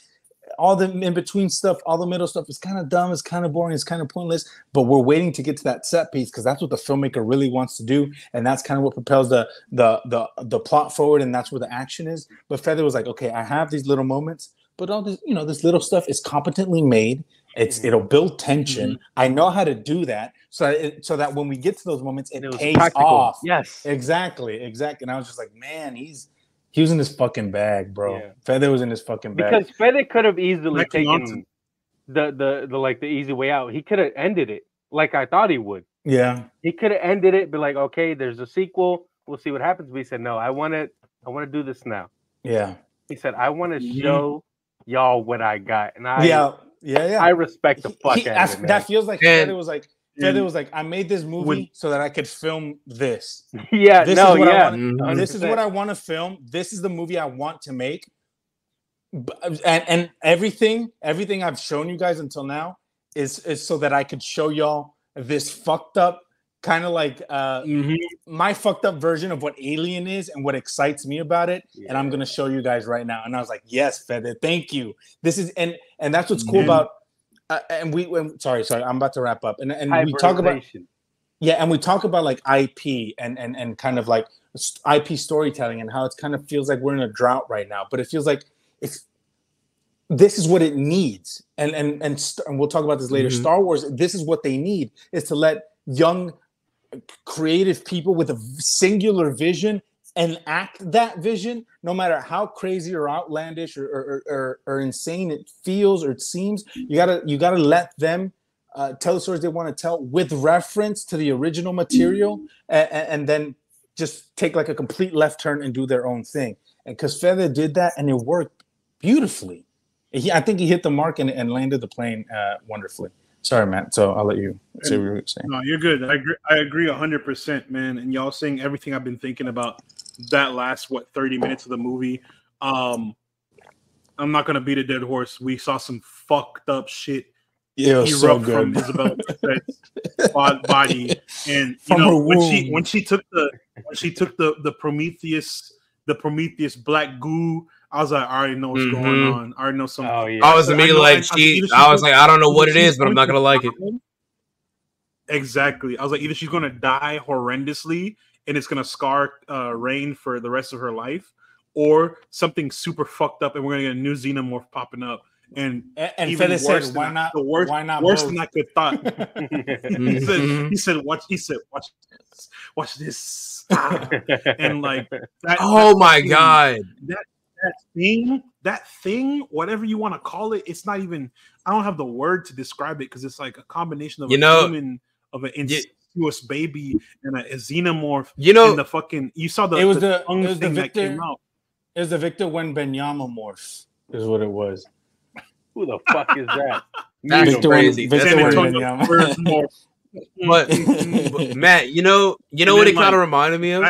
all the in-between stuff, all the middle stuff is kind of dumb, it's kind of boring, it's kind of pointless, but we're waiting to get to that set piece because that's what the filmmaker really wants to do, and that's kind of what propels the plot forward, and that's where the action is. But Fede was like, okay, I have these little moments, but all this, this little stuff is competently made. It'll build tension. I know how to do that, so that when we get to those moments, it pays off. Yes, exactly. And I was just like, man, he was in his fucking bag, bro. Yeah. Fede was in his fucking bag. Because Fede could have easily taken the easy way out. He could have ended it like I thought he would. Yeah. He could have ended it, be like, okay, there's a sequel. We'll see what happens. But he said, no, I want to do this now. Yeah. He said, I want to show y'all what I got. And I respect the fuck out of it, man. That feels like Fede was like, I made this movie so that I could film this. Yeah, this is what I want to film. This is the movie I want to make. And everything I've shown you guys until now is so that I could show y'all this fucked up kind of like my fucked up version of what Alien is and what excites me about it. Yeah. And I'm gonna show you guys right now. And I was like, yes, Fede, thank you. This is and that's what's cool about. Sorry, I'm about to wrap up. And we talk about and we talk about like IP and kind of like IP storytelling and how it kind of feels like we're in a drought right now. But it feels like this is what it needs. And we'll talk about this later. Star Wars, this is what they need, is to let young creative people with a singular vision enact that vision, no matter how crazy or outlandish or insane it feels or it seems. You gotta let them tell the stories they want to tell with reference to the original material, and then just take like a complete left turn and do their own thing. And because Fede did that, and it worked beautifully. I think he hit the mark and landed the plane wonderfully. Sorry, Matt. So I'll let you say what you were saying. No, you're good. I agree 100%, man. And y'all saying everything I've been thinking about that last 30 minutes of the movie. I'm not gonna beat a dead horse. We saw some fucked up shit erupt from Isabella's body, and you know when she took the Prometheus black goo. I was like, I already know what's going on. I already know something. Oh, yeah. I was immediately like, I was like, I don't know what it is, but I'm not gonna like it. Exactly. I was like, either she's gonna die horrendously and it's gonna scar Rain for the rest of her life, or something super fucked up and we're gonna get a new xenomorph popping up. And even Fede said, why not? Why not? Worse than I could thought. He said, watch this. And like that. Oh my god. That thing, whatever you want to call it, it's not even. I don't have the word to describe it because it's like a combination of human, of an incestuous baby and a xenomorph. And the fucking you saw the it was the thing Victor, that came out. It was the Victor Wembanyama morph, is what it was. Who the fuck is that? That's crazy. Victor Wembanyama. But Matt, you know what it kind of reminded me of.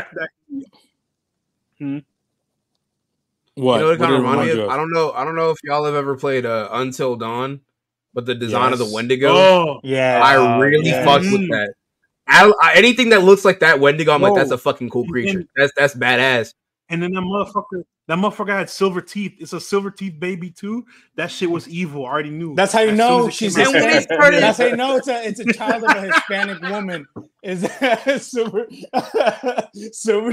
What? You know what it kind of reminded me of? I don't know if y'all have ever played Until Dawn, but the design of the Wendigo. Oh, yeah. I really fucked with that. Anything that looks like that Wendigo, I'm like, that's a fucking cool creature. That's badass. And then that motherfucker had silver teeth. It's a silver teeth baby too. That shit was evil. I already knew. That's how you know she's Hispanic. That's how you know it's a child of a Hispanic woman. Is silver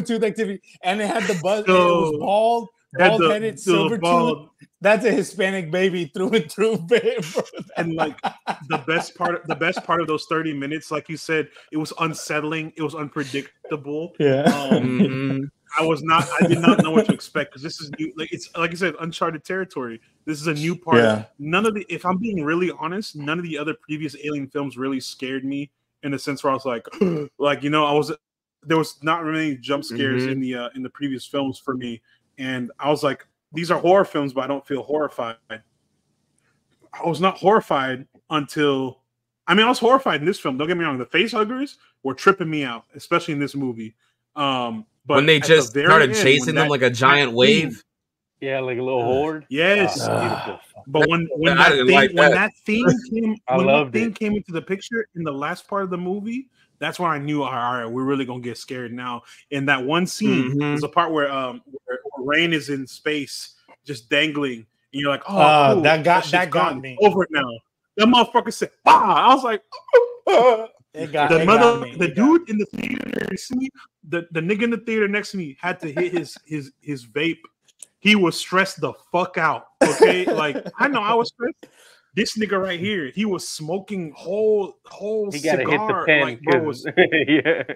tooth activity, and it had the buzz. It was bald. Bald-headed, silver tooth. That's a Hispanic baby through and through, babe. And like the best part of those 30 minutes, like you said, it was unsettling. It was unpredictable. Yeah. I did not know what to expect because this is new. Like it's like I said, uncharted territory. This is a new part. Yeah. If I'm being really honest, none of the other previous Alien films really scared me in the sense where I was like, there was not really jump scares in the previous films for me. And I was like, these are horror films, but I don't feel horrified. I was not horrified until... I mean, I was horrified in this film. Don't get me wrong. The face huggers were tripping me out, especially in this movie. But when they just started chasing them like a giant wave. Yeah, like a little horde. Yes. But when that thing came into the picture in the last part of the movie, that's when I knew, all right, we're really gonna get scared now. In that one scene, there's a part where Rain is in space, just dangling, and you're like, "Oh, cool. that got me over it now." That motherfucker said, "Bah!" I was like, "The dude in the theater, see the nigga in the theater next to me had to hit his vape. He was stressed the fuck out. Okay, like I know I was stressed." This nigga right here, he was smoking whole he cigar. Hit the pen, like, bro,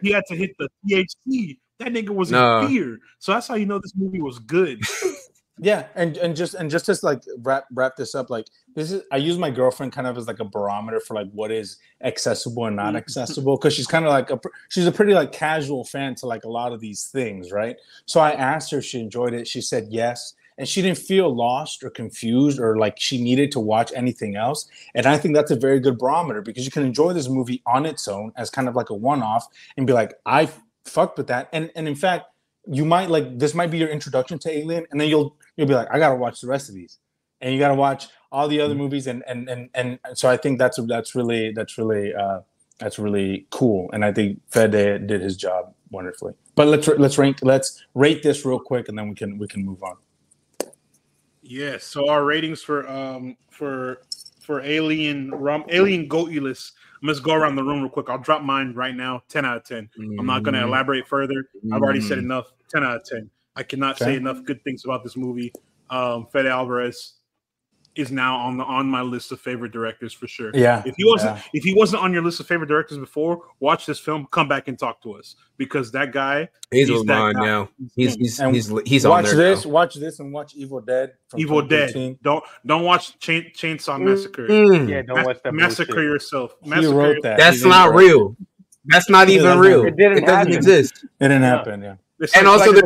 he had to hit the THC. That nigga was in fear. So that's how you know this movie was good. Yeah, and just to like wrap this up, like I use my girlfriend kind of as like a barometer for like what is accessible and not accessible, because she's kind of like she's a pretty like casual fan to like a lot of these things, right? So I asked her if she enjoyed it. She said yes. And she didn't feel lost or confused or like she needed to watch anything else. And I think that's a very good barometer, because you can enjoy this movie on its own as kind of like a one-off and be like, I fucked with that. And in fact, you might like, this might be your introduction to Alien, and then you'll be like, I gotta watch the rest of these. and you got to watch all the other movies, and so I think that's really cool, and I think Fede did his job wonderfully. But let's rate this real quick, and then we can move on. Yeah. So our ratings for Alien Goatulus. Let's go around the room real quick. I'll drop mine right now. 10 out of 10. I'm not going to elaborate further. I've already said enough. 10 out of 10. I cannot say enough good things about this movie. Fede Alvarez is now on my list of favorite directors for sure. Yeah. If he wasn't on your list of favorite directors before, watch this film, come back and talk to us, because that guy he's on mine now. He's on there. Watch this and watch Evil Dead. Evil Dead. Don't watch Chainsaw Massacre. Yeah, don't watch that. Massacre bullshit. yourself. He wrote that. That's not real. That's not even real. It doesn't exist. It didn't happen. Yeah. And also there's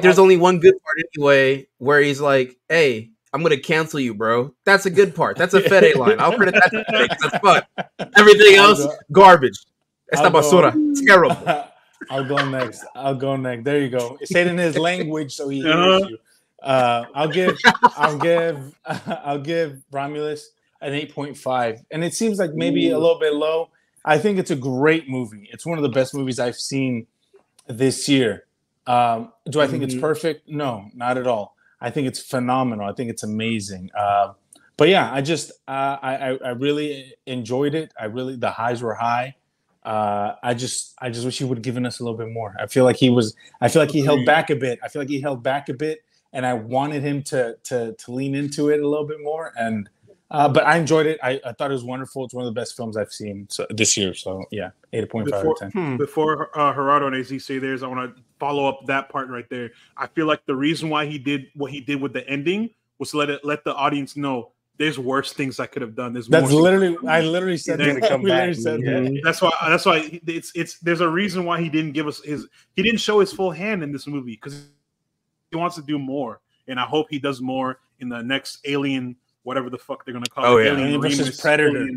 there's only one good part anyway, where he's like, "Hey, I'm gonna cancel you, bro." That's a good part. That's a Fede line. I'll credit that to Fede. That's fun. Everything else, garbage. Esta basura. It's terrible. I'll go next. There you go. Say it in his language so he hears you. I'll give Romulus an 8.5, and it seems like maybe a little bit low. I think it's a great movie. It's one of the best movies I've seen this year. Do I think it's perfect? No, not at all. I think it's phenomenal. I think it's amazing. But yeah, I really enjoyed it. The highs were high. I just wish he would have given us a little bit more. I feel like he held back a bit. And I wanted him to lean into it a little bit more. And but I enjoyed it. I thought it was wonderful. It's one of the best films I've seen this year. So yeah, 8.5 out of 10. Before Gerardo and AZ say theirs, I want to follow up that part right there. I feel like the reason why he did what he did with the ending was to let the audience know there's worse things I could have done. I literally said that. That's why it's there's a reason why he didn't show his full hand in this movie, because he wants to do more, and I hope he does more in the next Alien, whatever the fuck they're gonna call it. Alien versus Predator.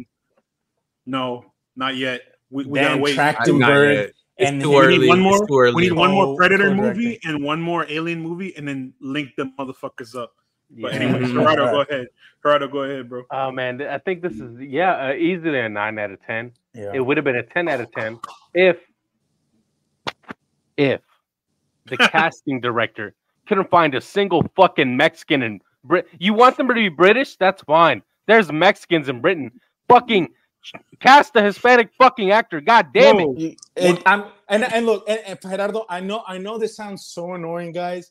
No, not yet. We gotta wait. Trachtenberg. And we need one more. We need one more Predator movie and one more Alien movie, and then link them motherfuckers up. But anyways, Gerardo, go ahead. Gerardo, go ahead, bro. Oh man, I think this is easily a 9 out of 10. Yeah. It would have been a 10 out of 10 if the casting director couldn't find a single fucking Mexican in Britain. You want them to be British? That's fine. There's Mexicans in Britain. Fucking cast a Hispanic fucking actor. God damn it. Look, Gerardo, I know this sounds so annoying, guys.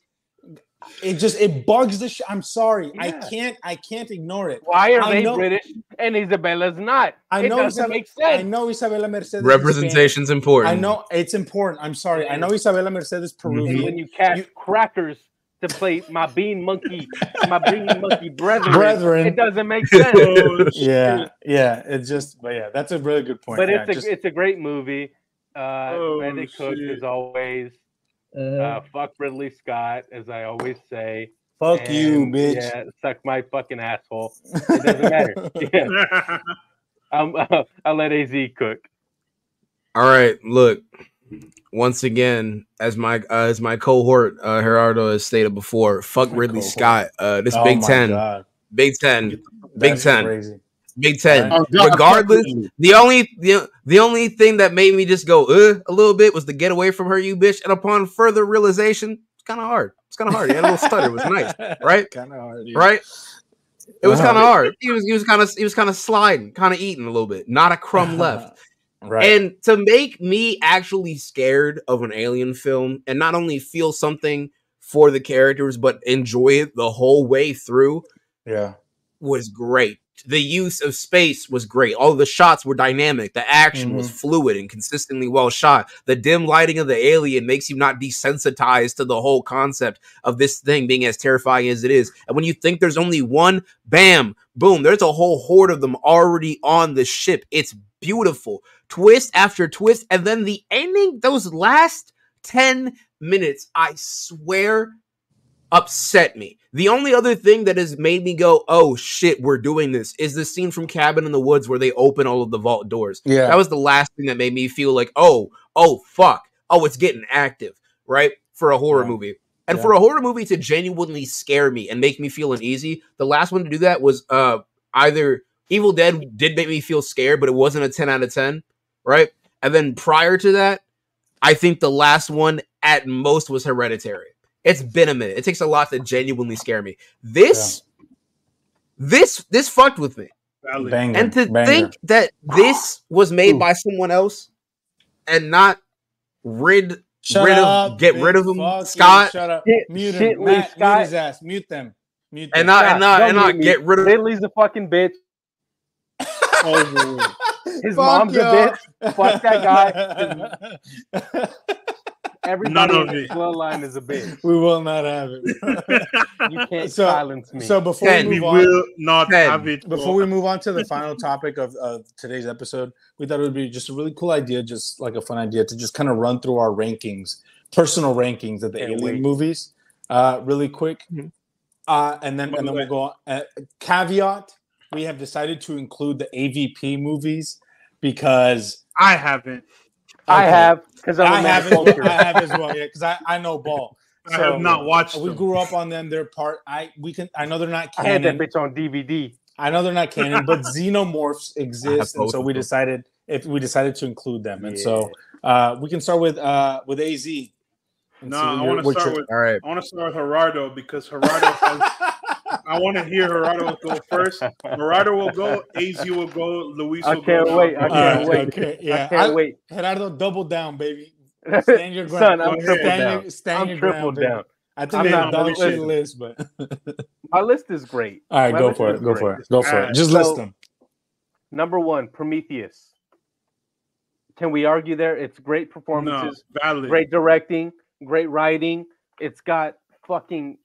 It bugs the shit. I'm sorry. Yeah. I can't ignore it. Why are they British and Isabella's not? It doesn't make sense. I know Isabella Mercedes. Representation's important. I know it's important. I'm sorry. I know Isabella Mercedes Peruvian. And when you cast crackers to play my bean monkey brethren, it doesn't make sense. Yeah. It's just, but yeah, that's a really good point. But it's a great movie. Fede Cook as always. Fuck Ridley Scott, as I always say. Fuck you, bitch. Yeah, suck my fucking asshole. It doesn't matter. Yeah. I'll let AZ cook. All right, look. Once again, as my cohort Gerardo has stated before, fuck Ridley Scott. This Big Ten. God. Big Ten. Crazy. Big Ten. Regardless, the only thing that made me just go a little bit was to get away from her, you bitch. And upon further realization, it's kind of hard. He had a little stutter. It was nice, right? Kind of hard, yeah. Right? It was kind of hard. He was kind of sliding, kind of eating a little bit. Not a crumb left. Right. And to make me actually scared of an Alien film and not only feel something for the characters, but enjoy it the whole way through, was great. The use of space was great. All of the shots were dynamic. The action was fluid and consistently well shot. The dim lighting of the alien makes you not desensitized to the whole concept of this thing being as terrifying as it is. And when you think there's only one, bam, boom, there's a whole horde of them already on the ship. It's beautiful. Twist after twist. And then the ending, those last 10 minutes, I swear, upset me. The only other thing that has made me go, oh shit, we're doing this, is the scene from Cabin in the Woods where they open all of the vault doors. Yeah. That was the last thing that made me feel like, oh fuck. Oh, it's getting active, right? For a horror movie. And for a horror movie to genuinely scare me and make me feel uneasy, the last one to do that was either Evil Dead did make me feel scared, but it wasn't a 10 out of 10, right? And then prior to that, I think the last one at most was Hereditary. It's been a minute. It takes a lot to genuinely scare me. This fucked with me. Banger, and to think that this was made by someone else and not get rid of him, Scott. Shut up. Mute him. Matt, mute his ass. Mute them. Mute them. And not get rid of him. Ridley's a fucking bitch. His mom's a bitch. Fuck that guy. Everybody in the bloodline is a bitch. We will not have it. You can't silence me. So before we move on to the final topic of today's episode, we thought it would be just a really cool idea, just like a fun idea, to just kind of run through our rankings, personal rankings of the Alien movies, really quick, and then we'll go on. Caveat: we have decided to include the AVP movies because I haven't. Okay. I have, because I have as well. Yeah, because I know ball. So, I have not watched them. We grew up on them. They're part. I know they're not canon. I had that bitch on DVD. I know they're not canon, but xenomorphs exist, and so we decided to include them. And so we can start with AZ. No, I want to start with. All right. I want to start with Gerardo because Gerardo has. I want to hear Gerardo go first. Gerardo will go. AZ will go. Luis will go. I can't wait. Okay, yeah. I can't wait. Gerardo, double down, baby. Stand your ground. Son, I'm triple down. Stand your ground, down. I think I'm they have a shit list, but my list is great. All right, go for it. Go for it. Just list them. Number 1, Prometheus. Can we argue there? It's great performances, great directing, great writing. It's got fucking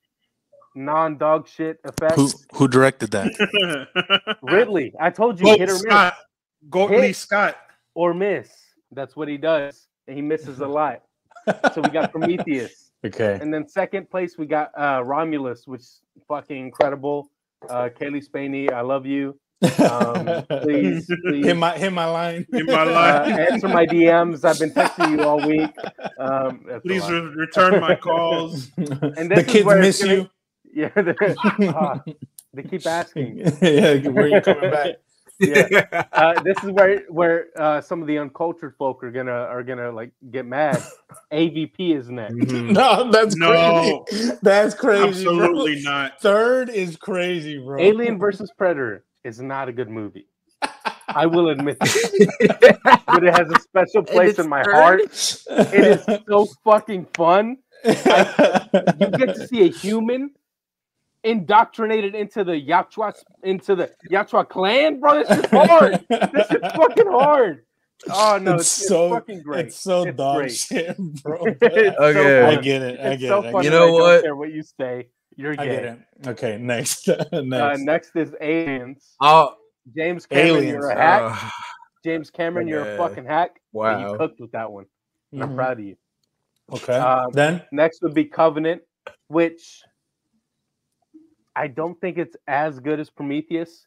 non-dog shit effects. Who directed that? Ridley. I told you, hit or miss. Lee Scott. Or miss. That's what he does. And he misses a lot. So we got Prometheus. Okay. And then second place, we got Romulus, which is fucking incredible. Kaylee Spaney, I love you. Please. Hit my line. Answer my DMs. I've been texting you all week. Please return my calls. And the kids miss you. Yeah, they keep asking. Yeah, where are you coming back? Yeah, this is where some of the uncultured folk are gonna like get mad. AVP is next. No, that's crazy. That's crazy. Absolutely bro. not. Third is crazy, bro. Alien versus Predator is not a good movie. I will admit that. But it has a special place in my heart. It is so fucking fun. You get to see a human indoctrinated into the Yachwa clan, bro. This is hard. This is fucking hard. Oh no, it's fucking great. It's so dog shit, bro. Okay, so I get it. I get it. Funny. You know what? I don't care what you say. You're gay. I get it. Okay, next. Next is Aliens. Oh, James Cameron, Aliens. you're a hack. James Cameron, you're a fucking hack. Wow, you cooked with that one. And I'm proud of you. Okay. Then next would be Covenant, which I don't think it's as good as Prometheus,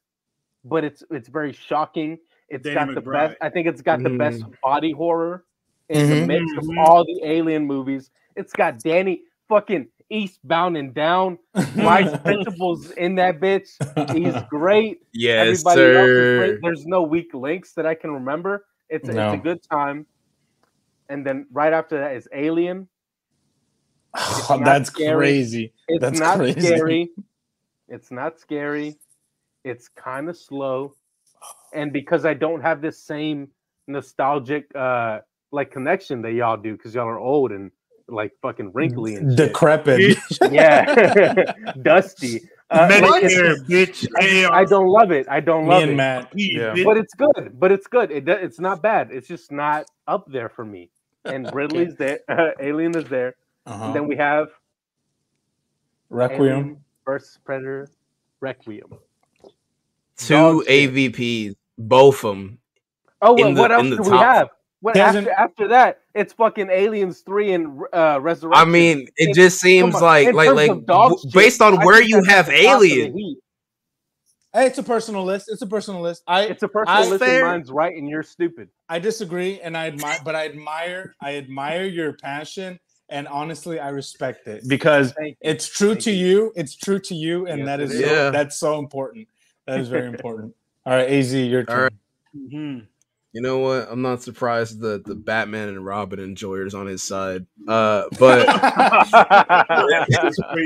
but it's very shocking. It's got the best. I think it's got the best body horror in the mix of all the Alien movies. It's got Danny fucking Eastbound and Down. Bryce Principal's in that bitch. He's great. Yes, everybody sir. else is great. There's no weak links that I can remember. It's a good time. And then right after that is Alien. That's crazy. It's not scary. It's not scary. It's kind of slow. And because I don't have this same nostalgic like connection that y'all do, because y'all are old and like fucking wrinkly and decrepit. Yeah. Dusty. Bitch. I don't love it. I don't love it. Matt. Yeah. But it's good. It's not bad. It's just not up there for me. And Ridley's there. Alien is there. And then we have Requiem Alien versus Predator. Requiem. Two AVPs, both of them. Oh, well, what else do we have? What after that? It's fucking Aliens 3 and Resurrection. I mean, it just seems like based on where you have Alien. Hey, it's a personal list. It's a personal list. It's a personal list. And mine's right, and you're stupid. I disagree, and I admire your passion and honestly, I respect it because it's true to you. It's true to you, and that is that's so important. That is very important. All right, AZ, your turn. All right. Mm-hmm. You know what? I'm not surprised that the Batman and Robin enjoyers on his side. But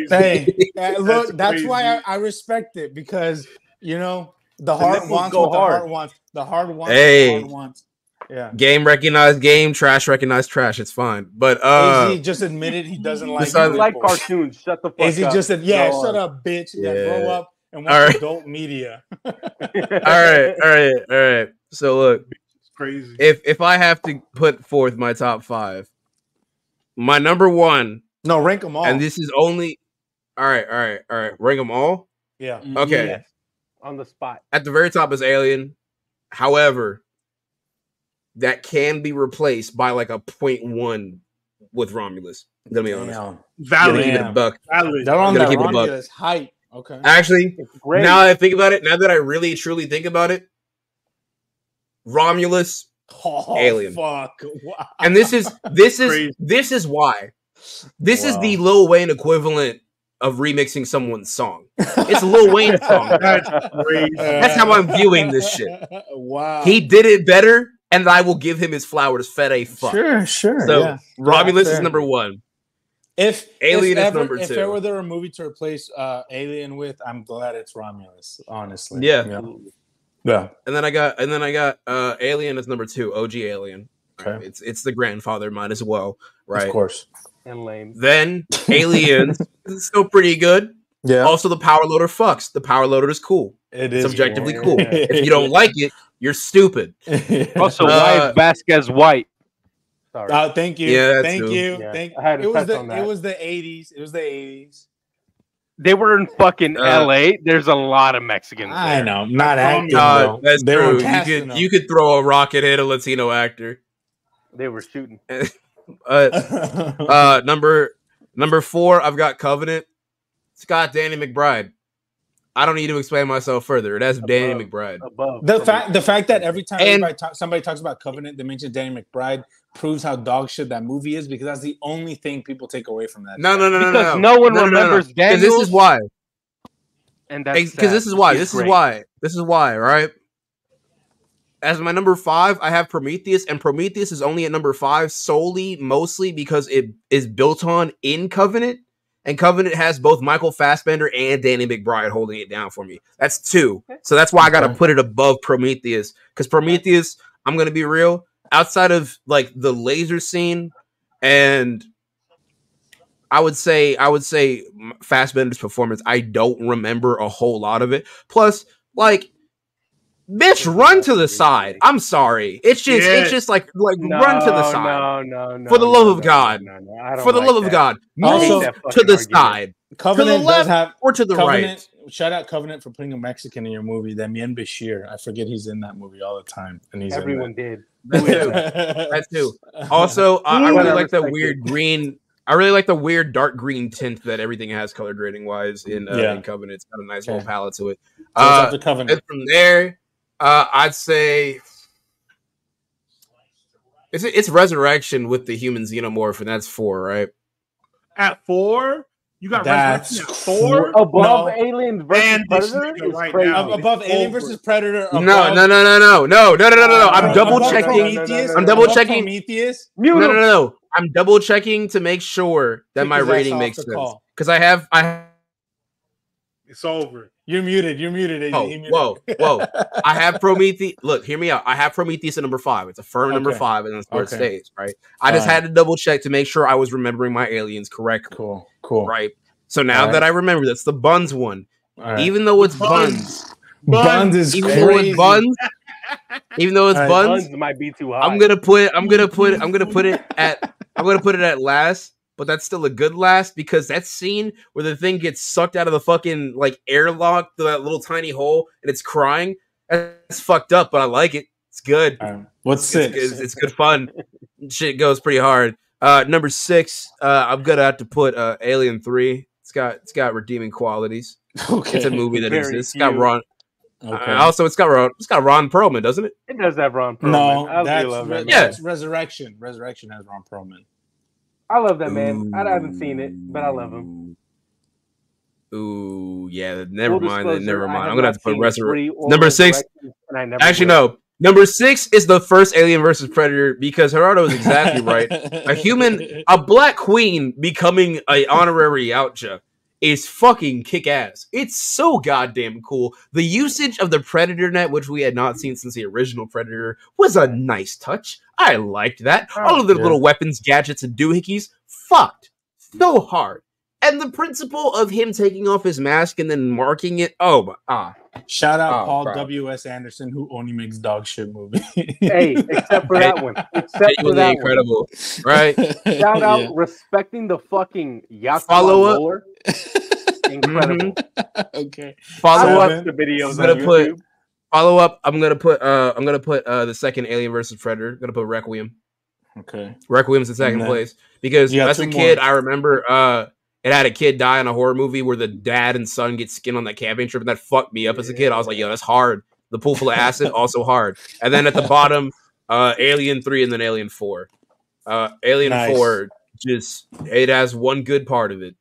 hey, look, that's why I respect it because the heart wants what the heart wants. The heart wants what the heart wants. Yeah. Game recognized game, trash recognized trash. It's fine. But AZ just admitted he doesn't like cartoons. Shut the fuck up. AZ just said, shut up, bitch. Yeah, grow up and watch adult media. All right. So look. Crazy. If I have to put forth my top 5, my number 1. No, rank them all. And this is only. All right. Rank them all. Yeah. Okay. Yes. On the spot. At the very top is Alien. However, that can be replaced by like a 0.1 with Romulus. I'm gonna be honest. Valid. Keep it a buck. They're on that Romulus hype. Okay. Actually, now that I think about it, now that I really truly think about it. Romulus, Alien. Fuck. Wow. And this is why. This is the Lil Wayne equivalent of remixing someone's song. It's a Lil Wayne song. That's crazy. That's how I'm viewing this shit. Wow. He did it better, and I will give him his flowers. Fede fuck. Sure. So Romulus is number 1. If Alien is number 2. If there were a movie to replace Alien with, I'm glad it's Romulus. Honestly. Yeah. And then I got Alien as number 2, OG Alien. Okay. Right? It's the grandfather, might as well, right? Of course. And lame. Then Aliens is still pretty good. Yeah. Also, the power loader fucks. The power loader is cool. It is subjectively cool. If you don't like it, you're stupid. Also, why is Vasquez white? Sorry. Thank you. Yeah, thank you. Yeah. Thank. I had to touch on that. It was the 80s. It was the 80s. They were in fucking LA. There's a lot of Mexicans. I know, not acting. That's they true. Were you could throw a rock and hit a Latino actor. They were shooting. Number 4, I've got Covenant. It's got Danny McBride. I don't need to explain myself further. That's Danny McBride. The fact that every time somebody talks about Covenant, they mention Danny McBride proves how dog shit that movie is because that's the only thing people take away from that. No. Because no one remembers Daniels. This is why. And that's because this is why. This is why. Right. As my number 5, I have Prometheus, and Prometheus is only at number 5 mostly because it is built on in Covenant. And Covenant has both Michael Fassbender and Danny McBride holding it down for me. That's 2. So that's why I got to put it above Prometheus. Because Prometheus, I'm going to be real, outside of like the laser scene, and I would say Fassbender's performance, I don't remember a whole lot of it. Plus, like, bitch, run to the side. I'm sorry. It's just like run to the side. No. For the love of God. For the love of God. Move to the side. Covenant to the left does have, or to the Covenant, right. Shout out Covenant for putting a Mexican in your movie. Damien Bashir. I forget he's in that movie all the time. And he's everyone did. That too. Also, I really like the weird green. I really like the weird dark green tint that everything has color grading wise in Covenant. It's got a nice little palette to it. So Covenant. And from there, I'd say it's Resurrection with the human xenomorph, and that's 4, right? At 4, you got Resurrection at 4 above Aliens versus Predator. Right now, above Alien versus Predator. No. I'm double checking. I'm double checking. Prometheus. No. I'm double checking to make sure that my rating makes sense. Because I have. It's over. You're muted. Whoa. I have Prometheus. Look, hear me out. I have Prometheus at number 5. It's a firm number 5, and that's where it stays, right? I just had to double check to make sure I was remembering my aliens correctly. Cool. Right? So now that I remember, that's the Buns one. Right. Even though it's Buns. Buns is even crazy. Though it's Buns, even though it's Buns might be too high. I'm gonna put it at last. But that's still a good last because that scene where the thing gets sucked out of the fucking like airlock to that little tiny hole and it's crying, that's fucked up, but I like it. It's good. What's 6? It's good fun. Shit goes pretty hard. Number 6, I'm gonna have to put Alien 3. It's got redeeming qualities. Okay. It's a movie that exists. It's got Ron. Okay. Also, it's got Ron Perlman, doesn't it? It does have Ron Perlman. No, that's Resurrection. Resurrection has Ron Perlman. I love that man. I haven't seen it, but I love him. Ooh, yeah. Never mind. Then never mind. I'm gonna have to put number 6. Actually, no. Number 6 is the first Alien versus Predator because Gerardo is exactly right. A black queen becoming an honorary Yautja is fucking kick-ass. It's so goddamn cool. The usage of the Predator net, which we had not seen since the original Predator, was a nice touch. I liked that. All of the little weapons, gadgets, and doohickeys fucked so hard. And the principle of him taking off his mask and then marking it. Shout out Paul W.S. Anderson, who only makes dog shit movies. Hey, except for that one. Except for that incredible, right? Shout out respecting the fucking Yakuza follow-up lore. Incredible. Okay. Follow up the videos. Follow up. I'm gonna put the second Alien versus Predator. I'm gonna put Requiem. Okay. Requiem's in second place because as a kid, I remember it had a kid die in a horror movie where the dad and son get skinned on that camping trip, and that fucked me up as a kid. I was like, yo, that's hard. The pool full of acid, also hard. And then at the bottom, Alien 3 and then Alien 4. Alien 4, it has one good part of it.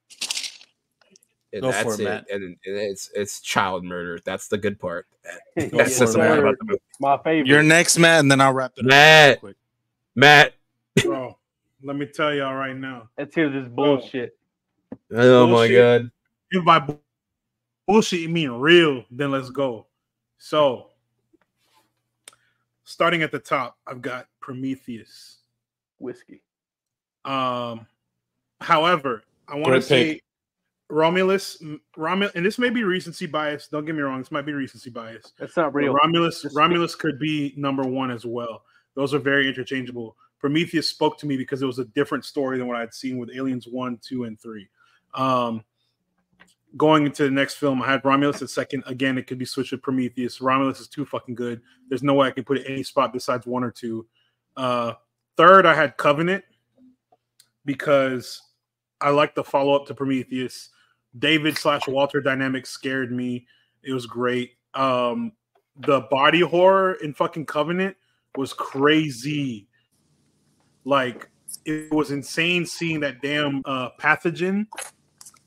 And that's it. And it's child murder. That's the good part. That's just about the movie. My favorite. You're next, Matt, and then I'll wrap it up. Matt. Bro, let me tell y'all right now. Let's hear this bullshit. Oh my god. If by bullshit you mean real, then let's go. So, starting at the top, I've got Prometheus. Whiskey. However, I want to say Romulus, and this may be recency bias. Don't get me wrong, this might be recency bias. That's not real. Romulus could be number 1 as well. Those are very interchangeable. Prometheus spoke to me because it was a different story than what I'd seen with Aliens 1, 2, and 3. Going into the next film, I had Romulus at second. Again, it could be switched with Prometheus. Romulus is too fucking good. There's no way I can put it any spot besides 1 or 2. Third, I had Covenant because I like the follow-up to Prometheus. David/Walter dynamic scared me. It was great. The body horror in fucking Covenant was crazy. Like, it was insane seeing that damn pathogen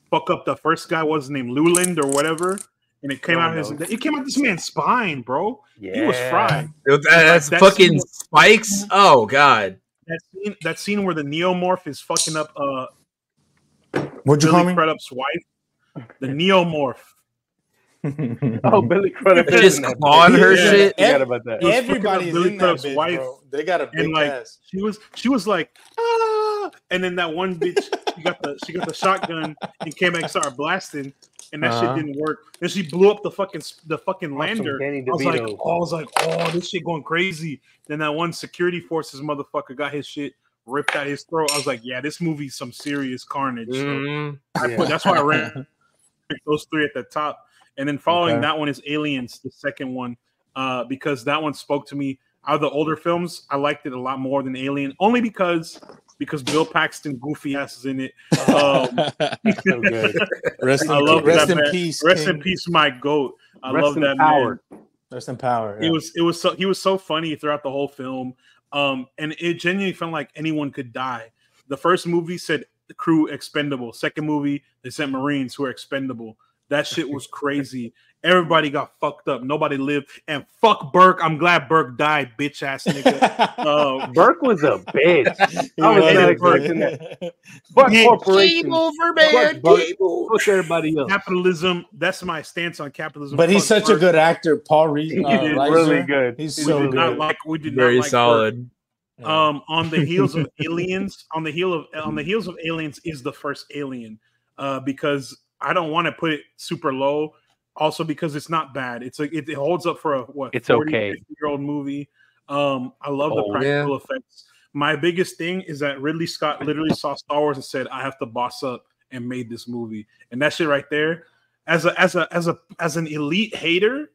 fuck up the first guy. Was named Luland or whatever, and it came out this man's spine, bro. Yeah. He was fried. That's like, fucking spikes. Oh god, that scene where the neomorph is fucking up what'd you call me? Crudup's wife, the neomorph. Billy Crudup just clawing her shit. About that. Everybody's in that bitch, wife, bro. They got a big ass. She was like, and then that one bitch, she got the shotgun and came back and started blasting, and that shit didn't work. Then she blew up the fucking lander. I was like, oh, this shit going crazy. Then that one security forces motherfucker got his shit ripped out his throat. I was like, yeah, this movie's some serious carnage. So that's why I ran those 3 at the top. And then following that one is Aliens, the second one, because that one spoke to me. Out of the older films, I liked it a lot more than Alien, only because Bill Paxton goofy ass is in it. So good. Rest in peace. Rest in peace, my goat. I love that man. Rest in power. Yeah. He was so funny throughout the whole film, and it genuinely felt like anyone could die. The first movie said crew expendable. Second movie they said Marines who are expendable. That shit was crazy. Everybody got fucked up. Nobody lived. And fuck Burke. I'm glad Burke died, bitch ass nigga. Burke was a bitch. I was not expecting that. Fuck corporations. Game over, man. Fuck everybody else. Capitalism. That's my stance on capitalism. But he's such a good actor, Paul Reed. Really good. He's so good. We did very not like solid. On the heels of Aliens, on the heels of Aliens is the first Alien, because I don't want to put it super low. Also, because it's not bad. It's like it holds up for a it's 40, okay 50-year-old movie. I love the practical effects. My biggest thing is that Ridley Scott literally saw Star Wars and said, "I have to boss up," and made this movie. And that shit right there, as an elite hater,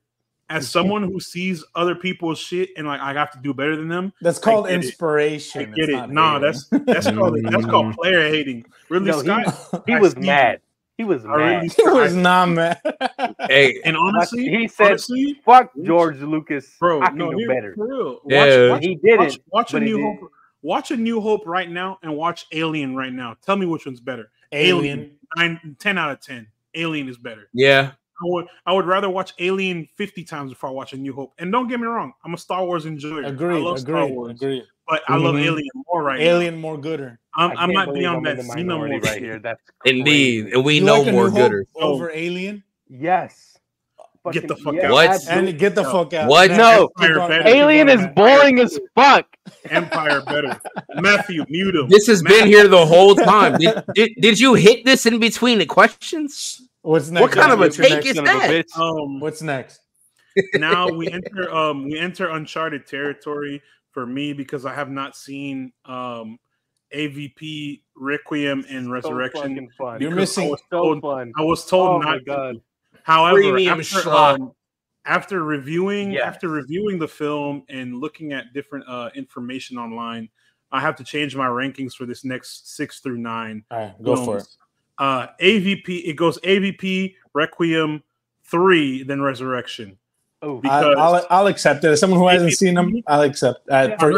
as someone who sees other people's shit and like I have to do better than them. That's called inspiration. I get it. No, that's called player hating. Ridley Scott, he was mad. He was mad. He was not mad. Hey, and honestly, he said, "Fuck George Lucas, bro. I can do better." For real. Yeah, he didn't. Watch A New Hope. Watch A New Hope right now and watch Alien right now. Tell me which one's better. Alien. 10 out of 10. Alien is better. Yeah. I would rather watch Alien 50 times before I watch A New Hope. And don't get me wrong, I'm a Star Wars enjoyer. Agreed. But I love Alien more right now. Alien more gooder. I might be on that Xenomorph right here. That's crazy. Indeed. And we You know like A more New Hope gooder. over Alien. Yes. Get the fuck Yeah, out. What? absolutely. And get the fuck out. What? Man, No. keep on- keep Alien on, is man. boring as fuck. Empire better. Matthew, mute him. This has been here the whole time. Did you hit this in between the questions? What's next? What kind of a What's your take next? is that? What's next? Now we enter uncharted territory for me because I have not seen AVP, Requiem, and Resurrection. So fun. You're missing. So fun. I was told Oh not my to. god. However, Premium schlock. after reviewing Yes. the film and looking at different information online, I have to change my rankings for this next 6 through 9. All right, go for it. AVP, it goes AVP, Requiem, 3, then Resurrection. Oh, Because I'll accept it. As someone who hasn't seen them, I'll accept. I heard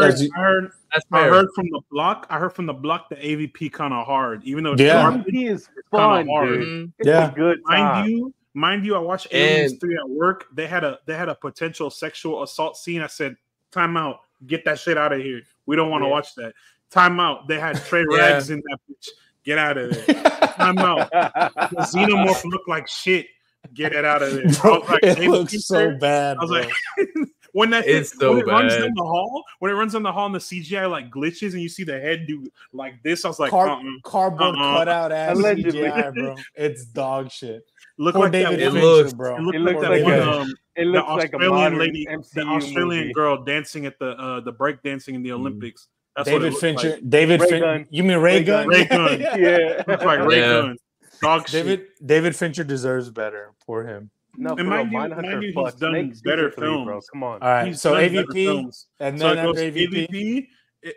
That's I fair. heard from the block. The AVP kind of hard, even though it's Yeah. garbage. he is kinda fun, hard. dude. Mhm. It's Yeah. a good time. Mind you, I watched Aliens 3 at work. They had a potential sexual assault scene. I said, "Time out! Get that shit out of here. We don't want to watch that." Time out! They had Trey Yeah. Rags in that bitch. Get out of there. Time out! The Xenomorph looked like shit. Get it out of there. Bro, I was like, it "Hey, looks so bad. I was bro. like, when that It's when so it runs bad. down the hall, and the CGI like glitches and you see the head do like this, I was like, Cardboard cutout ass Allegedly. CGI, bro. It's dog shit. look Poor like David that. It Fincher, looks- bro. It It looked looks like like that a- one. It The looks like a Australian modern lady, MCU the Australian movie. girl dancing at the break dancing in the Olympics. That's what it David looked Fincher. like. David Ray Fincher. Gun. You mean Ray Gun? Ray Gun. Yeah. It looked like Ray Yeah. Gun. Dog shit. David Fincher deserves better. Poor him. No, for And real, mind you, Mindhunter he's fucks. done Make better season 3, bro. films. Come on. All right. He's So done better AVP, films. and So then it goes after AVP, AVP.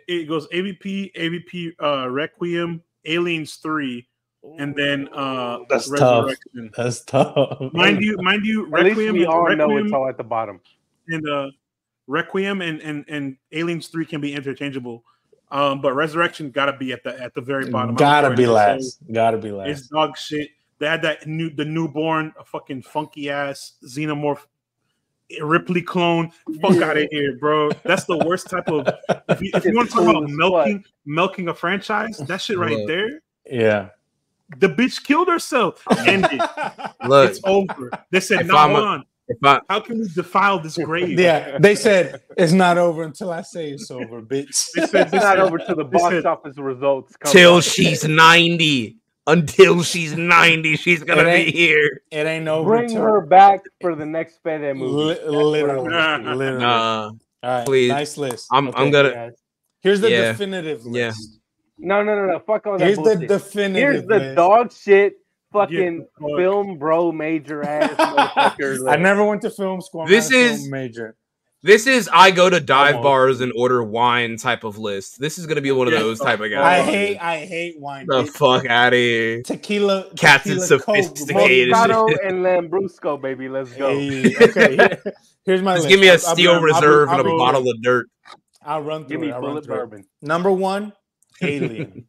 It goes AVP, Requiem, Aliens 3, and then That's tough. Resurrection. That's tough. Mind you, At least Requiem we all know Requiem it's all at the bottom. and Requiem and Aliens 3 can be interchangeable. But Resurrection gotta be at the very bottom. Gotta be So last. Gotta be It's last. dog shit. They had the newborn, a fucking funky ass Xenomorph Ripley clone. Fuck out of here, bro. That's the worst type of. If you want to talk about milking a franchise, that shit right Look. there. Yeah. The bitch killed herself. Ended. Look, It's over. They said, If "No, I'm hold a- on. if I, How can we defile this grave?" Yeah. They said it's not over until I say it's over, bitch. They said, It's not over to the box said- office results. come till out. she's 90. Until she's 90, she's gonna It be ain't- here. It ain't over. Bring till- her back for the next Fede movie. That's what I Literally. wanna see. Literally. Nah, All right. please. Nice list. I'm Okay. gonna. Yeah. Here's the Yeah. definitive Yeah. list. No. Fuck all that Here's the bullshit. definitive Here's the list. dog shit fucking Yeah, fuck. film bro major ass motherfucker. I never went to film school. I'm This not a is- film major. This is I go to dive Almost. bars and order wine type of list. This is gonna be one of Yeah. those type of I guys. hate wine. the bitch. fuck out of here. Tequila. Captain tequila Coke, Sophisticated. Moscato and Lambrusco, baby. Let's go. Hey, okay, here's my Just list. give me a I'll Steel I'll Reserve I'll and a bottle of dirt. I'll run through Give me it. I'll run bullet through it. bourbon. Number 1, Alien.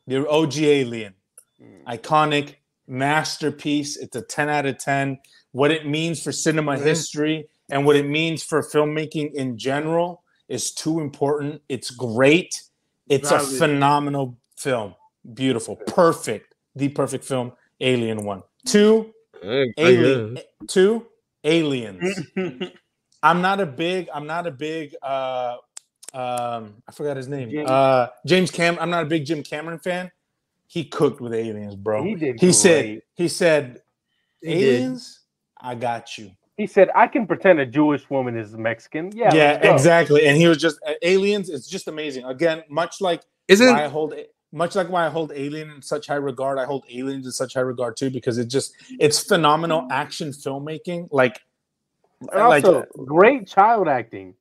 The OG Alien. Iconic masterpiece. It's a 10 out of 10. What it means for cinema history and what it means for filmmaking in general is too important. It's great. It's Valid. a phenomenal film. Beautiful. Perfect. The perfect film. Alien 1. 2, Alien. 2, Aliens. I'm not a big I forgot his name. James Cameron. I'm not a big Jim Cameron fan. He cooked with Aliens, bro. He did. He said, great. He did. Aliens, I got you. He said, "I can pretend a Jewish woman is Mexican." Yeah, Yeah, let's go. exactly. And he was just Aliens. It's just amazing. Again, much like Isn't why I hold Alien in such high regard, I hold Aliens in such high regard too, because it's phenomenal action filmmaking. And also great child acting,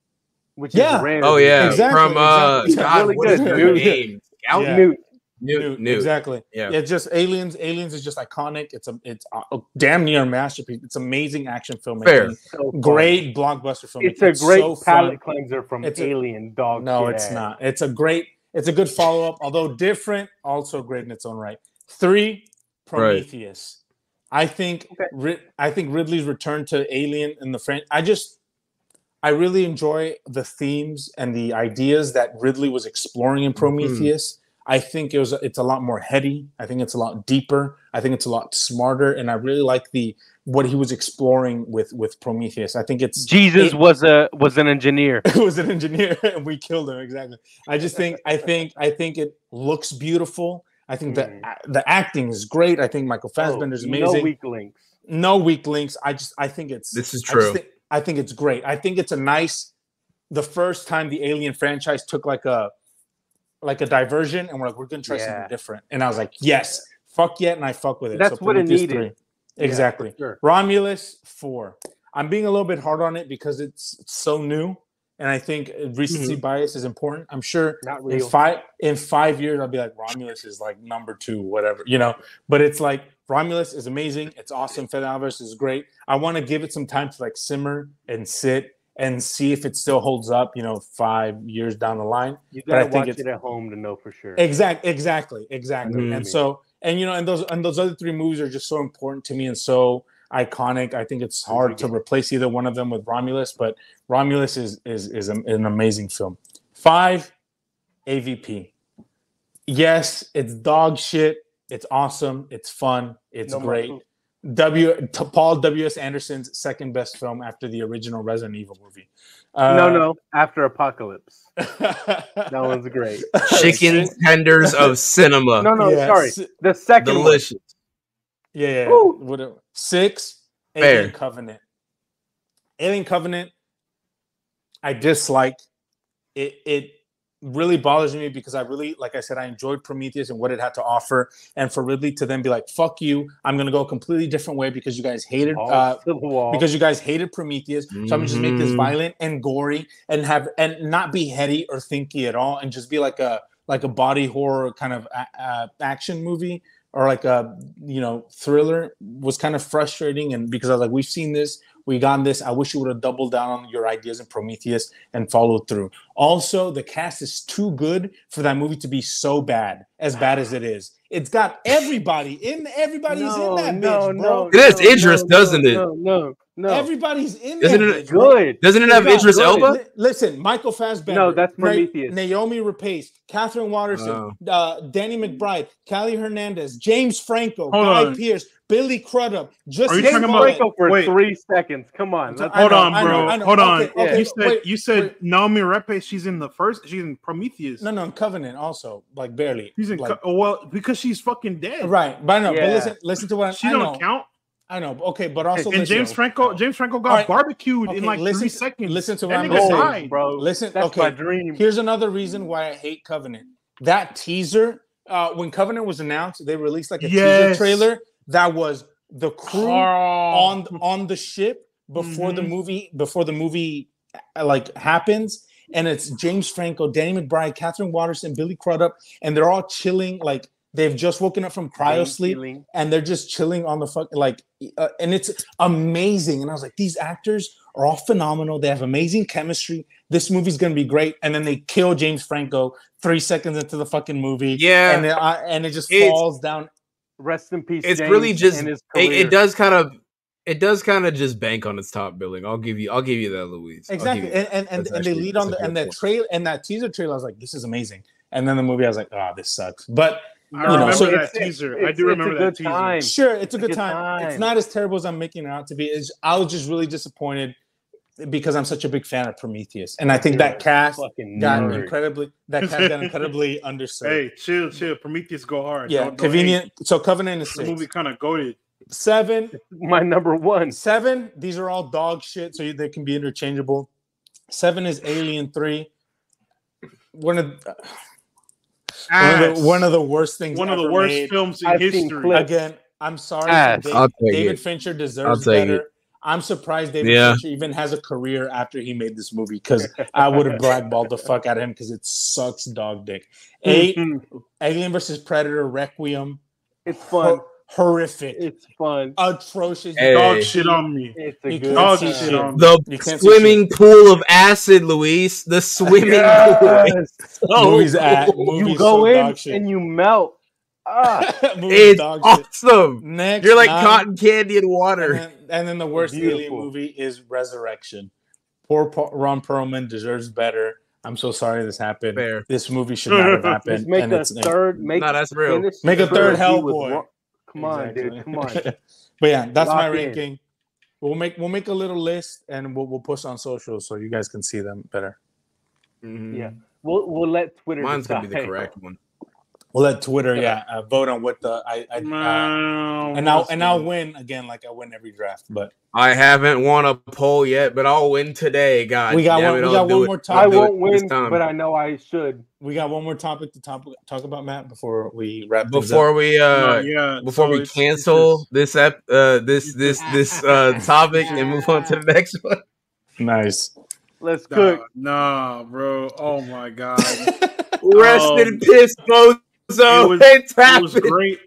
which Yeah. is rare. oh yeah, Exactly, from exactly. God, Really what is good, her dude. name? Scout? Yeah. Newt. Newt. Exactly. Yeah. It's just Aliens. Aliens is just iconic. It's damn near a masterpiece. It's amazing action filmmaking. Fair. So fun. Great blockbuster filmmaking. It's a great so palate fun. cleanser from It's a- Alien dog. No, shit it's ass. not. It's a great. It's a good follow up, although different, also great in its own right. 3, Prometheus. Right. I think Ridley's return to Alien in the French. I really enjoy the themes and the ideas that Ridley was exploring in Prometheus. I think it's a lot more heady. I think it's a lot deeper. I think it's a lot smarter, and I really like what he was exploring with Prometheus. I think Jesus was an engineer. It was an engineer, and we killed him. Exactly. I think it looks beautiful. I think the acting is great. I think Michael Fassbender is amazing. No weak links. No weak links. I think it's. This is true. I think it's great. I think it's the first time the Alien franchise took like a diversion, and we're gonna try something different. And I was like, yes, fuck yeah, and I fuck with it. That's what it needed. 3. Exactly. Sure. Romulus 4. I'm being a little bit hard on it because it's so new, and I think recency bias is important. I'm sure in 5 years I'll be like, Romulus is like number 2, whatever, But it's like Romulus is amazing. It's awesome. Fede Alvarez is great. I want to give it some time to like simmer and sit and see if it still holds up, 5 years down the line. You gotta watch it at home to know for sure. Exactly. And so, and those other 3 movies are just so important to me and so iconic. I think it's hard to replace either one of them with Romulus, but Romulus is an amazing film. 5, AVP. Yes, it's dog shit. It's awesome. It's fun. It's great. Paul W.S. Anderson's second best film after the original Resident Evil movie. No, After Apocalypse. That one's great. Chicken tenders of cinema. Sorry. The second delicious. One. Yeah. 6, Alien Covenant. Alien Covenant, I dislike. It really bothers me because I really, like I said, I enjoyed Prometheus and what it had to offer. And for Ridley to then be like, fuck you, I'm going to go a completely different way because you guys hated Prometheus. So I'm just make this violent and gory and not be heady or thinky at all. And just be like a body horror kind of action movie or like a, thriller was kind of frustrating. And because I was like, we've seen this, we got this. I wish you would have doubled down on your ideas in Prometheus and followed through. Also, the cast is too good for that movie to be so bad as it is. It's got everybody in. Everybody's in that bitch, bro. It has Idris, doesn't it? No. Everybody's in Isn't that it bitch, good? Doesn't it have Idris Elba? Listen, Michael Fassbender. No, that's Prometheus. Naomi Rapace, Catherine Watterson, Danny McBride, Callie Hernandez, James Franco, Guy Pearce, Billy Crudup. Just James Franco for 3 seconds. Come on. Hold on, bro. Hold on. Okay, you said Naomi Rapace. She's in Prometheus. No, in Covenant also, like barely. She's in because she's fucking dead. Right, but I know. But listen to what she don't count. I know. Okay, but also and James Franco got barbecued in like 3 seconds. Listen to what I'm saying, bro. Listen, that's my dream. Here's another reason why I hate Covenant. That teaser, when Covenant was announced, they released like a teaser trailer that was the crew on the ship before the movie like happens, and it's James Franco, Danny McBride, Catherine Watterson, Billy Crudup, and they're all chilling like. They've just woken up from cryo sleep and they're just chilling on the and it's amazing. And I was like, these actors are all phenomenal. They have amazing chemistry. This movie's going to be great. And then they kill James Franco 3 seconds into the fucking movie. Yeah. And it just falls down. Rest in peace. It's James really just, it does kind of just bank on its top billing. I'll give you that, Luis. Exactly. And they lead on that teaser trailer. I was like, this is amazing. And then the movie, I was like, this sucks. But I remember that teaser. I do remember that teaser. Time. Sure, it's a good time. It's not as terrible as I'm making it out to be. I was just really disappointed because I'm such a big fan of Prometheus, and I think that cast got incredibly underserved. Hey, chill. Prometheus go hard. Yeah, convenient. So Covenant is 6. The movie kind of goated. 7, my number 1. 7. These are all dog shit, so they can be interchangeable. 7 is Alien 3. One of the worst things. One of the worst films in history. Again, I'm sorry. David Fincher deserves better. I'm surprised David Fincher even has a career after he made this movie because I would have blackballed the fuck out of him because it sucks dog dick. 8, Alien vs. Predator Requiem. It's fun. horrific. It's fun. Atrocious. Hey. Dog shit on me. It's a You good can't Dog see shit on me. The swimming pool of acid, Luis. The swimming pool. Yes. So Movies at cool. movies You go so in dog shit. and you melt. Ah, Movies It's dog shit. awesome. Next, You're like 9, cotton candy and water. and then the worst alien Beautiful. movie is Resurrection. Poor Ron Perlman deserves better. I'm so sorry this happened. Fair. This movie should not have happened. let's make and a it's third. Make No, that's real. finish Make a the third trilogy with Hellboy. Come on, Exactly. dude. Come on. But yeah, that's my Lock in. ranking. We'll make a little list and we'll post on social so you guys can see them better. Mhm. Yeah, we'll let Twitter. Mine's gonna be the decide. correct one. We'll let Twitter, vote on what the and I'll win again like I win every draft. But I haven't won a poll yet, but I'll win today. God, we got damn one. it, We I'll got do one it. more I topic. won't this win, time. but I know I should. We got one more topic to talk about, Matt, before we wrap things Before up. we so we it's cancel just- this topic and move on to the next one. Nice. Let's cook. Nah, bro. Oh my god. Rest in peace, bozo. It's It was happened. great.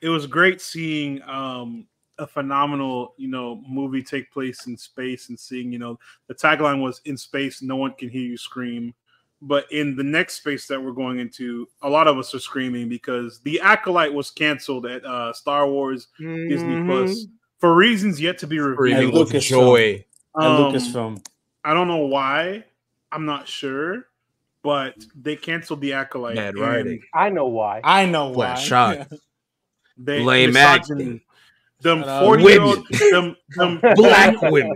It was great seeing a phenomenal, movie take place in space and seeing, the tagline was "In space, no one can hear you scream." But in the next space that we're going into, a lot of us are screaming because the Acolyte was canceled at Star Wars Disney Plus for reasons yet to be revealed. Screaming with Lucasfilm. joy. At Lucasfilm. I don't know why. I'm not sure, but they canceled the Acolyte. Bad and writing. I know why. I know why. Flat shot. They Lame misogyny. acting. Them Uh, 40-year-old, women. them Black women.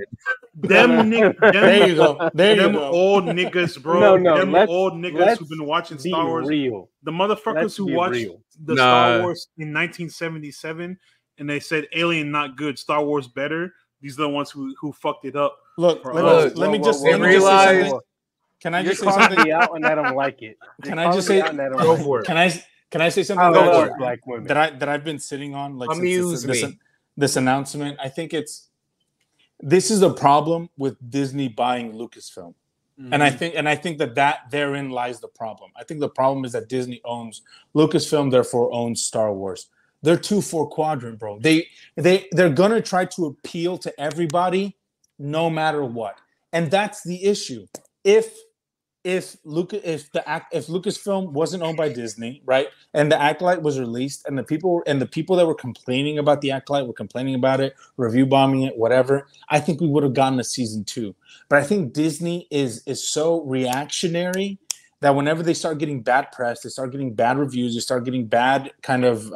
them There you go. There you them go. old niggas, bro. No, them old niggas let's who've been watching Be Star Wars. real. The motherfuckers Let's who be watched real. the Star Wars in 1977 and they said Alien not good, Star Wars better. These are the ones who fucked it up. Look, Bro, let me just whoa, say realize- something. Can I You're just say calling something? me out and I don't like it. Can You're I just calling say- me out and I don't Go like for it. Can I say I something love that, black women. that I've been sitting on like Amuse since me. this announcement? I think this is a problem with Disney buying Lucasfilm. And I think that therein lies the problem. I think the problem is that Disney owns Lucasfilm, therefore owns Star Wars. They're 2-4 quadrant, bro. They're gonna try to appeal to everybody, no matter what, and that's the issue. If Lucasfilm wasn't owned by Disney, right, and the Acolyte was released, and the people that were complaining about the Acolyte were complaining about it, review bombing it, whatever, I think we would have gotten a season 2. But I think Disney is so reactionary that whenever they start getting bad press, they start getting bad reviews, they start getting bad kind of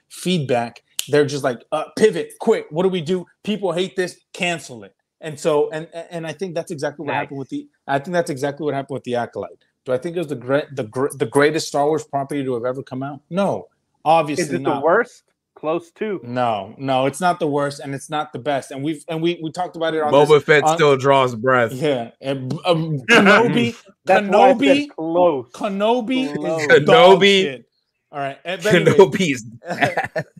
feedback, they're just like, pivot, quick. What do we do? People hate this, cancel it. And so, and I think that's exactly what happened with the. I think that's exactly what happened with the Acolyte. Do I think it was the greatest Star Wars property to have ever come out? No, obviously Is it not. the worst? Close to. No, it's not the worst, and it's not the best. And we talked about it on Boba Fett still draws breath. Yeah, and, Kenobi, That's why I said Kenobi, close. Kenobi, Close. is dog Kenobi. shit. All right, but anyways, Kenobi's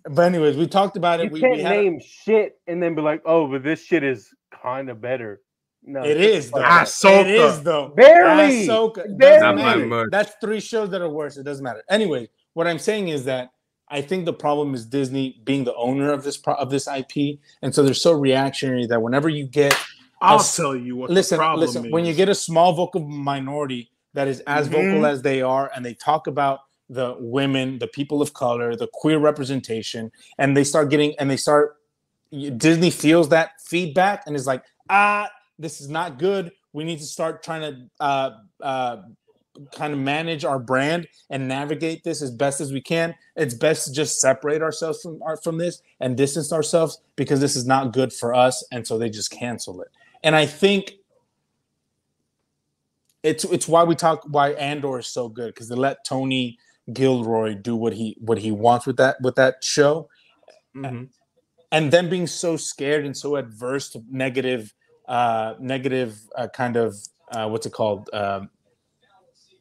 but anyways, we talked about it. You We can't had name shit and then be like, "Oh, but this shit is kind of better." No, it is though. Ahsoka. It is though. Barely. Ahsoka. Barely. Doesn't Not by matter. much. That's 3 shows that are worse. It doesn't matter. Anyway, what I'm saying is that I think the problem is Disney being the owner of this IP, and so they're so reactionary that whenever you get, I'll tell you what the problem is. when you get a small vocal minority that is as vocal as they are, and they talk about the women, the people of color, the queer representation, and Disney feels that feedback and is like, this is not good. We need to start trying to kind of manage our brand and navigate this as best as we can. It's best to just separate ourselves from this and distance ourselves because this is not good for us. And so they just cancel it. And I think it's why Andor is so good, because they let Tony Gilroy do what he wants with that show. Mm-hmm. And them being so scared and so adverse to negative kind of what's it called?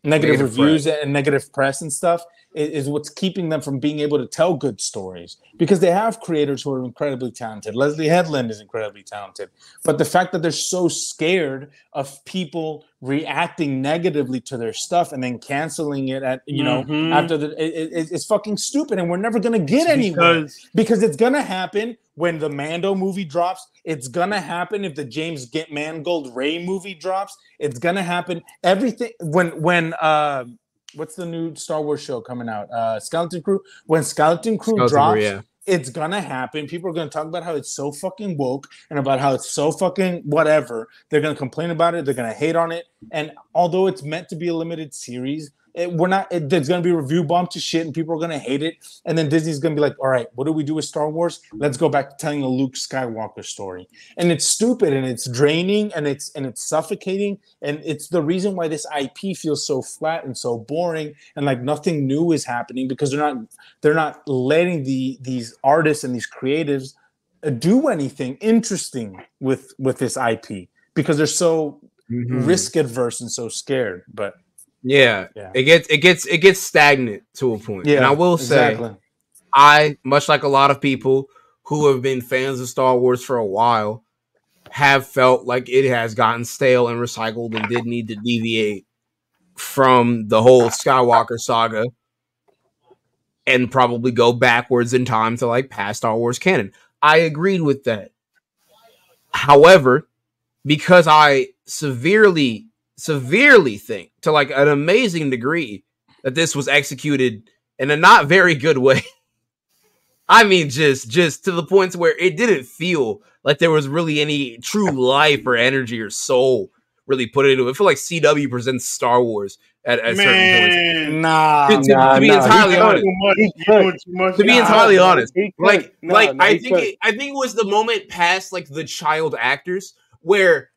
negative reviews and negative press and stuff is what's keeping them from being able to tell good stories, because they have creators who are incredibly talented. Leslie Headland is incredibly talented, but the fact that they're so scared of people reacting negatively to their stuff and then canceling it at after it's fucking stupid, and we're never gonna get anywhere because it's gonna happen when the Mando movie drops. It's gonna happen if the James Mangold Ray movie drops. It's gonna happen. Everything when what's the new Star Wars show coming out? Skeleton Crew. When Skeleton Crew drops, it's gonna happen. People are gonna talk about how it's so fucking woke and about how it's so fucking whatever. They're gonna complain about it. They're gonna hate on it. And although it's meant to be a limited series, there's going to be review bump to shit and people are going to hate it. And then Disney's going to be like, all right, what do we do with Star Wars? Let's go back to telling a Luke Skywalker story. And it's stupid and it's draining and it's suffocating. And it's the reason why this IP feels so flat and so boring and like nothing new is happening, because they're not letting these artists and these creatives do anything interesting with this IP, because they're so risk adverse and so scared. But yeah, it gets stagnant to a point. Yeah, and I will say, I, much like a lot of people who have been fans of Star Wars for a while, have felt like it has gotten stale and recycled and did need to deviate from the whole Skywalker saga and probably go backwards in time to like past Star Wars canon. I agreed with that. However, because I severely think to like an amazing degree that this was executed in a not very good way. I mean, just to the point where it didn't feel like there was really any true life or energy or soul really put into it. I feel like CW presents Star Wars at certain points. To be entirely honest, I think it was the moment past like the child actors where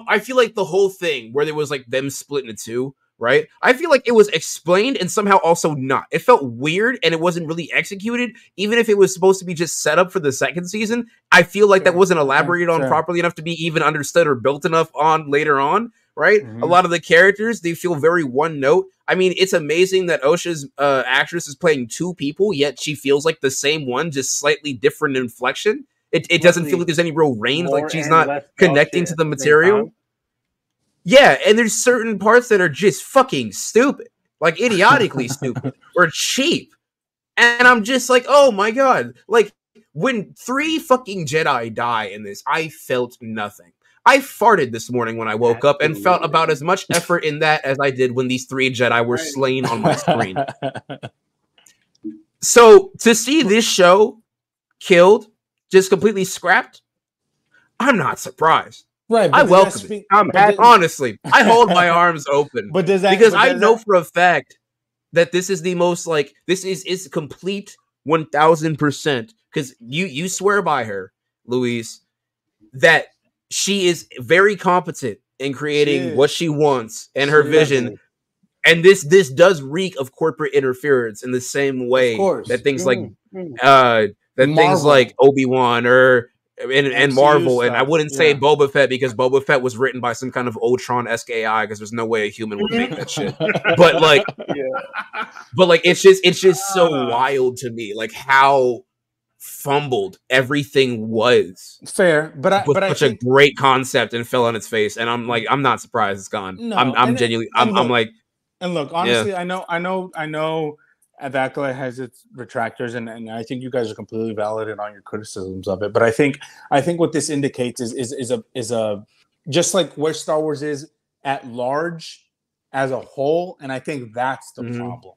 I feel like the whole thing where there was like them split into two, right? I feel like it was explained and somehow also not. It felt weird and it wasn't really executed, even if it was supposed to be just set up for the second season. I feel like that wasn't elaborated on properly enough to be even understood or built enough on later on, right? A lot of the characters, they feel very one note. I mean, it's amazing that Osha's actress is playing two people, yet she feels like the same one, just slightly different inflection. It doesn't feel like there's any real range, like she's not connecting to the material. Yeah, and there's certain parts that are just fucking stupid, like idiotically stupid or cheap. And I'm just like, oh my god. Like, when 3 fucking Jedi die in this, I felt nothing. I farted this morning when I woke up and felt about as much effort in that as I did when these 3 Jedi were slain on my screen. So, to see this show killed, just completely scrapped, I'm not surprised. Right, I welcome it. I'm happy. Honestly, I hold my arms open because I know for a fact that this is the most like this is complete 1000%. Because you swear by her, Luis, that she is very competent in creating what she wants and her vision. And this does reek of corporate interference in the same way that things like things like Obi-Wan and Marvel, and I wouldn't say Boba Fett because Boba Fett was written by some kind of Ultron-esque AI because there's no way a human would make that shit. But like, it's just so wild to me, like how fumbled everything was. Fair, but I such a great concept and fell on its face, and I'm like, I'm not surprised it's gone. No, I'm genuinely, I'm like, and look, honestly, I know. The Acolyte has its retractors, and I think you guys are completely valid in all your criticisms of it. But I think what this indicates is a just like where Star Wars is at large as a whole, and I think that's the problem.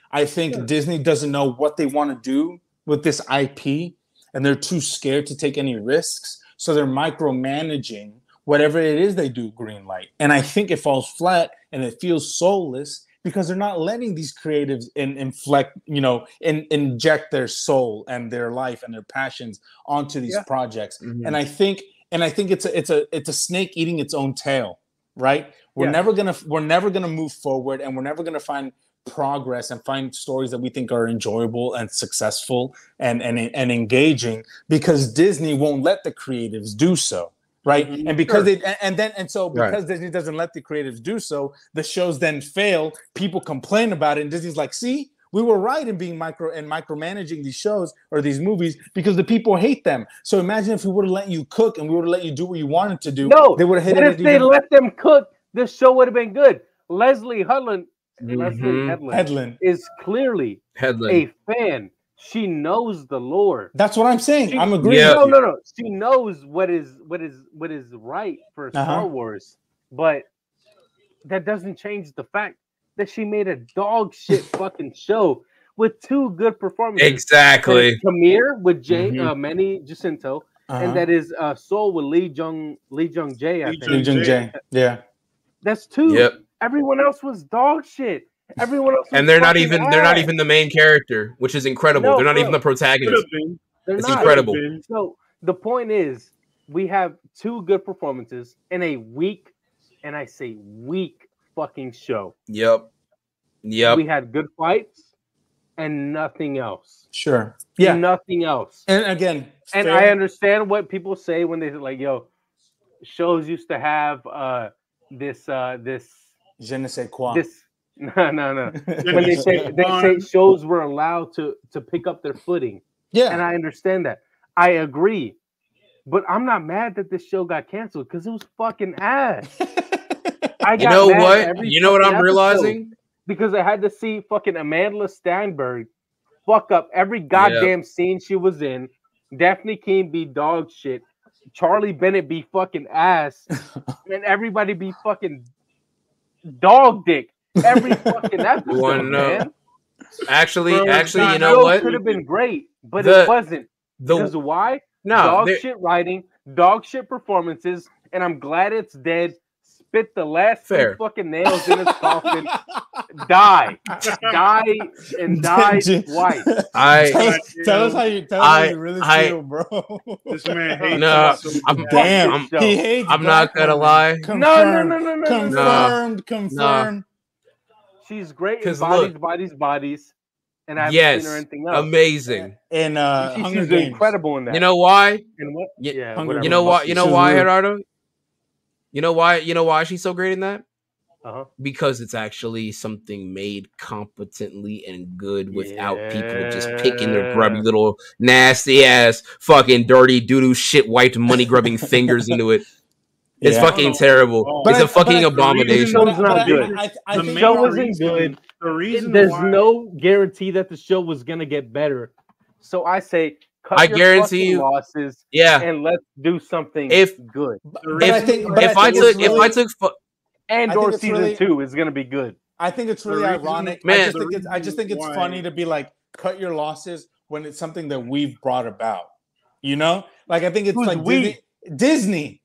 I think Disney doesn't know what they want to do with this IP, and they're too scared to take any risks, so they're micromanaging whatever it is they do greenlight. And I think it falls flat, and it feels soulless, because they're not letting these creatives inject their soul and their life and their passions onto these projects. And I think it's a snake eating its own tail, right? We're never gonna move forward, and we're never gonna find progress and find stories that we think are enjoyable and successful and engaging, because Disney won't let the creatives do so. right? Mhm. And because Sure. because Disney doesn't let the creatives do so, the shows then fail. People complain about it, and Disney's like, see, we were right in being micromanaging these shows or these movies because the people hate them. So imagine if we would have let you cook and we would have let you do what you wanted to do. No, they would have hit but it. if they let them cook, this show would have been good. Leslie Headland is clearly a fan. She knows the lore. That's what I'm saying. I'm agreeing. Yeah. No. She knows what is right for Star Wars, but that doesn't change the fact that she made a dog shit fucking show with 2 good performances. Exactly. Camille with Manny Jacinto, and that is Soul with Lee Jung Jae. I think. Lee Jung Jae. Yeah. That's 2. Yep. Everyone else was dog shit. Everyone else, and they're not even the main character, which is incredible. They're not even the protagonist. It's incredible. So the point is, we have 2 good performances in a weak, and I say weak, fucking show. Yep. We had good fights and nothing else. Sure. Yeah. Nothing else. And again, I understand what people say when they like, yo, shows used to have this je ne sais quoi. This no. When they say shows were allowed to pick up their footing. Yeah. And I understand that. I agree. But I'm not mad that this show got canceled because it was fucking ass. You know what? You know what I'm realizing? Because I had to see fucking Amanda Stenberg fuck up every goddamn scene she was in. Daphne Keane be dog shit. Charlie Bennett be fucking ass. And everybody be fucking dog dick. Every fucking episode, man. Actually, you know what? It could have been great, but it wasn't. Because why? Dog shit writing, dog shit performances, and I'm glad it's dead. Spit the last 3 fucking nails in his coffin. Die twice. Tell us how you really feel, bro. This man hates. No, he hates. I'm not gonna lie. No. Confirmed. She's great in bodies. And I haven't seen her anything else. Amazing. And she's incredible in that. You know why? And what? You know why? You know why, Gerardo? You know why she's so great in that? Because it's actually something made competently and good without people just picking their grubby little nasty ass fucking dirty doo-doo shit wiped money grubbing fingers into it. It's fucking terrible. It's a fucking abomination. The show's not good. The show wasn't good. There's no guarantee that the show was gonna get better. So I say, cut your guarantee you losses. And let's do something good. Andor season 2 is gonna be good. I think it's really ironic. Man, I just think it's funny to be like, cut your losses when it's something that we've brought about. You know, like I think it's like Disney.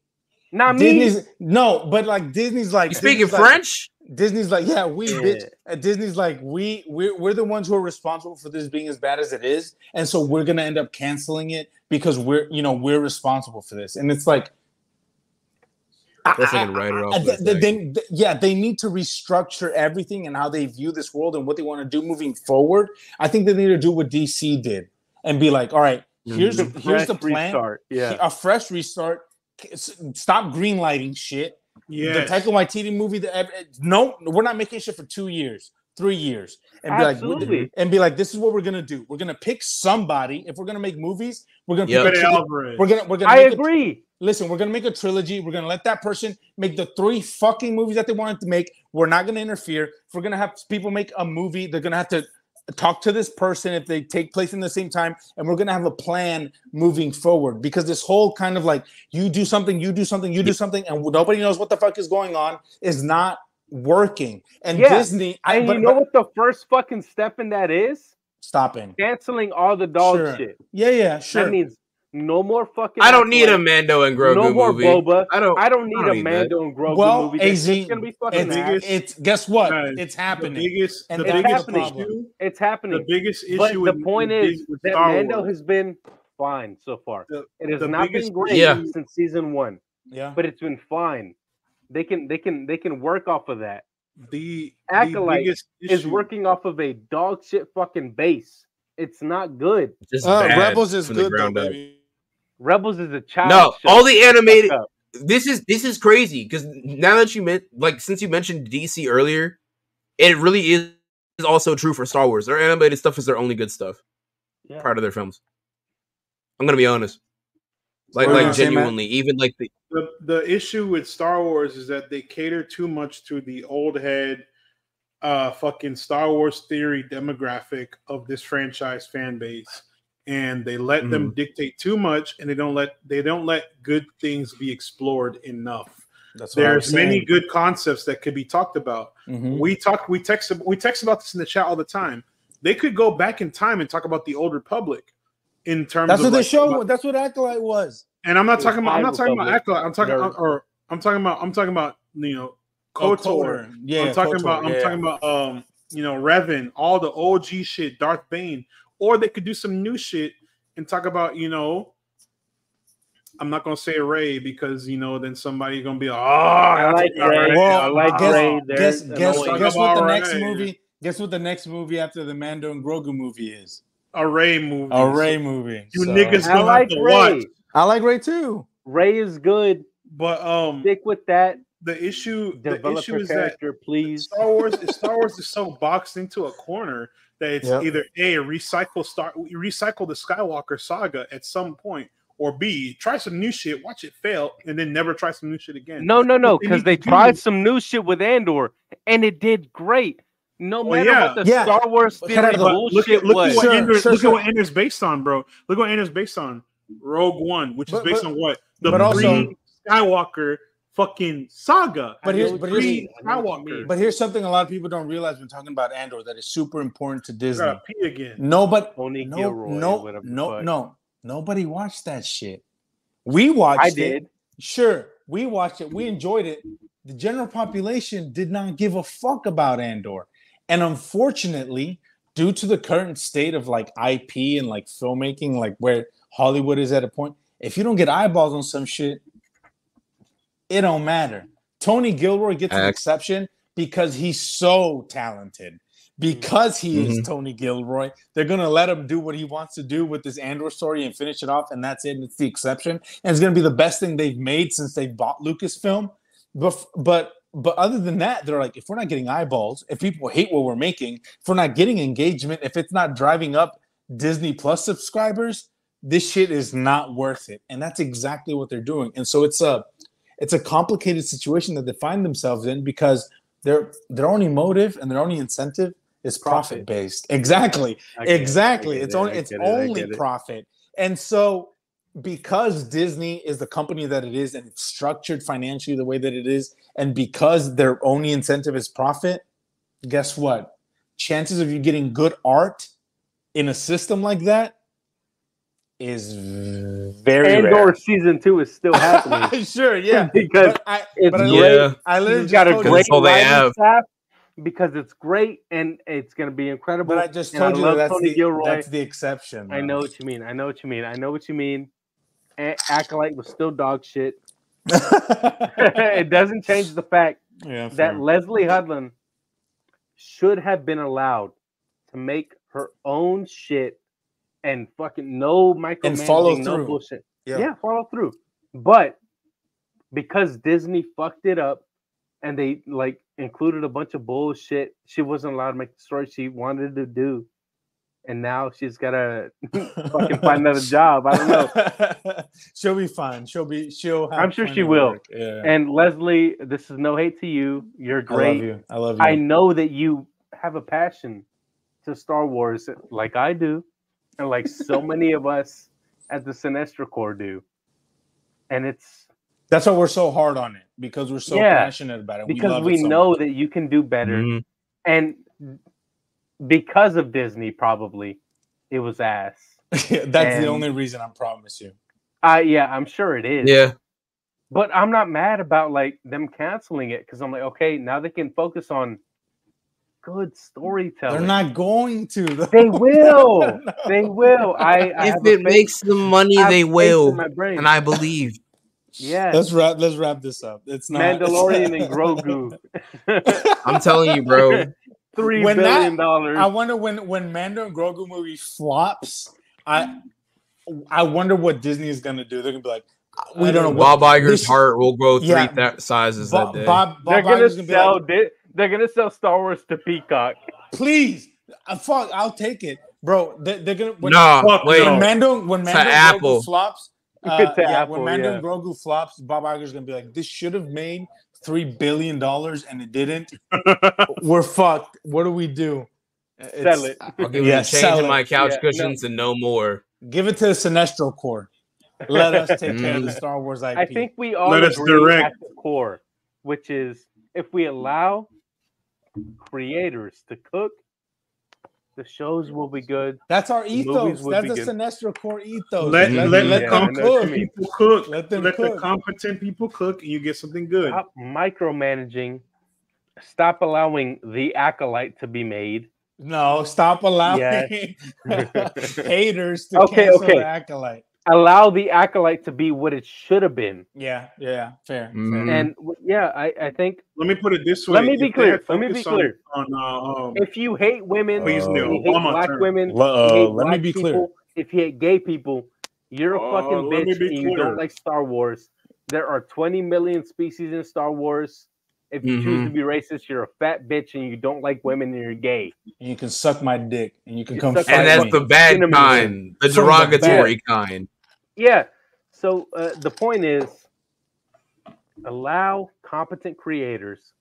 Not Disney's, me. No, but like Disney's like you speaking French? Disney's like, bitch. Disney's like, we're the ones who are responsible for this being as bad as it is, and so we're gonna end up canceling it because we're responsible for this. And it's like, that's like a writer off. They need to restructure everything and how they view this world and what they want to do moving forward. I think they need to do what DC did and be like, all right, here's the plan, a fresh restart. Stop greenlighting shit. Yeah, the Taika Waititi movie. We're not making shit for 2 years, 3 years, and be like, this is what we're gonna do. We're gonna pick somebody. If we're gonna make movies, we're gonna pick Alvarez. We're gonna. I agree. Listen, we're gonna make a trilogy. We're gonna let that person make the 3 fucking movies that they wanted to make. We're not gonna interfere. If we're gonna have people make a movie, they're gonna have to talk to this person if they take place in the same time, and we're gonna have a plan moving forward, because this whole kind of like you do something, and nobody knows what the fuck is going on is not working. And Disney, what the first fucking step in that is? Stopping, canceling all the dog shit. Yeah, sure. That means no more fucking. I don't need a Mando and Grogu no more movie. Boba. I don't need a Mando and Grogu movie. It's gonna be fucking. It's guess what? Guys, it's happening. It's happening. It's happening. The biggest issue. But the point is that Mando has been fine so far. It has not been great since season 1. Yeah, but it's been fine. They can work off of that. The Acolyte is working off of a dog shit fucking base. It's not good. Rebels is good though, baby. Rebels is a child. No, all the this is crazy because now that since you mentioned DC earlier, it really is also true for Star Wars. Their animated stuff is their only good stuff. Yeah. Part of their films. I'm gonna be honest. Like genuinely, even like the issue with Star Wars is that they cater too much to the old head fucking Star Wars theory demographic of this franchise fan base. And they let them dictate too much, and they don't let good things be explored enough. There's many good concepts that could be talked about. We text about this in the chat all the time. They could go back in time and talk about the Old Republic in terms that's of what they show. That's what Acolyte was. And I'm not talking about Acolyte. I'm talking about KOTOR. Yeah, I'm talking about Revan, all the OG shit, Darth Bane. Or they could do some new shit and talk about, I'm not gonna say Ray because then somebody's gonna be like, I like Ray. I like Ray. Guess what the next movie? Guess what the next movie after the Mando and Grogu movie is? A Ray movie. You niggas don't have to watch. I like Ray too. Ray is good, but stick with that. The issue is character, that please. Star Wars is so boxed into a corner that it's either A, recycle the Skywalker saga at some point, or B, try some new shit, watch it fail, and then never try some new shit again. No, because they tried some new shit with Andor, and it did great. No matter what the Star Wars theory bullshit was. Look at what Andor's based on, bro. Look what Andor's based on. Rogue One, which is based on what? The pre-Skywalker fucking saga. But here's something a lot of people don't realize when talking about Andor that is super important to Disney. Pee again. Nobody watched that shit. We watched it. I did. Sure, we watched it. We enjoyed it. The general population did not give a fuck about Andor. And unfortunately, due to the current state of like IP and like filmmaking, like where Hollywood is at a point, if you don't get eyeballs on some shit, it don't matter. Tony Gilroy gets an exception because he's so talented. Because he is Tony Gilroy, they're going to let him do what he wants to do with this Andor story and finish it off, and that's it. And it's the exception. And it's going to be the best thing they've made since they bought Lucasfilm. But other than that, they're like, if we're not getting eyeballs, if people hate what we're making, if we're not getting engagement, if it's not driving up Disney Plus subscribers, this shit is not worth it. And that's exactly what they're doing. And so it's a complicated situation that they find themselves in because their only motive and their only incentive is profit based. Exactly. It's only profit. And so because Disney is the company that it is and it's structured financially the way that it is, and because their only incentive is profit, guess what? Chances of you getting good art in a system like that is very Andor rare. season 2 is still happening. Sure, yeah. Because I literally got a great writing staff because it's great and it's going to be incredible. But I just told you that's the exception. Though. I know what you mean. Acolyte was still dog shit. It doesn't change the fact that Leslie Hudlin should have been allowed to make her own shit and fucking no micromanaging, and follow through. No bullshit. Yeah, follow through. But because Disney fucked it up and they like included a bunch of bullshit, she wasn't allowed to make the story she wanted to do. And now she's gotta fucking find another job. I don't know. She'll be fine. I'm sure she will. Yeah. And Leslie, this is no hate to you. You're great. I love you. I know that you have a passion to Star Wars like I do. And like so many of us at the Cinestro Corps do. And that's why we're so hard on it, because we're so passionate about it. Because we know that you can do better. Mm-hmm. And because of Disney, probably, it was ass. That's the only reason, I promise you. I'm sure it is. Yeah. But I'm not mad about like them canceling it, because I'm like, okay, now they can focus on good storytelling. They're not going to. Though. They will. They will. If it makes the money, they will. And I believe. Yeah. Let's wrap this up. It's not Mandalorian and Grogu. I'm telling you, bro. $3 billion. I wonder when Mando and Grogu movie flops. I wonder what Disney is gonna do. They're gonna be like, We don't know. Bob Iger's heart will grow three sizes that day. They're gonna sell Star Wars to Peacock. Please, fuck, I'll take it, bro. They're gonna when Mando Grogu flops. When Mando and Grogu flops, Bob Iger's gonna be like, "This should have made $3 billion and it didn't. We're fucked. What do we do? Sell it. I'll give you a change in my couch cushions and no more. Give it to the Cinestro core. Let us take care of the Star Wars IP. I think we all agree at the core, which is if we allow creators to cook, the shows will be good. That's our ethos. That's the Cinestro core ethos. Let the competent people cook. Let the competent people cook, and you get something good. Stop micromanaging. Stop allowing the Acolyte to be made. No, stop allowing haters to cancel the Acolyte. Allow the Acolyte to be what it should have been. Yeah, fair. And I think. Let me put it this way. Let me be clear. If you hate women, please, you hate black women, let me be clear. If you hate gay people, you're a fucking bitch and you don't like Star Wars. There are 20 million species in Star Wars. If you choose to be racist, you're a fat bitch and you don't like women and you're gay. And you can suck my dick and you can come fight me. And that's the bad kind, the derogatory kind. Yeah. So the point is, allow competent creators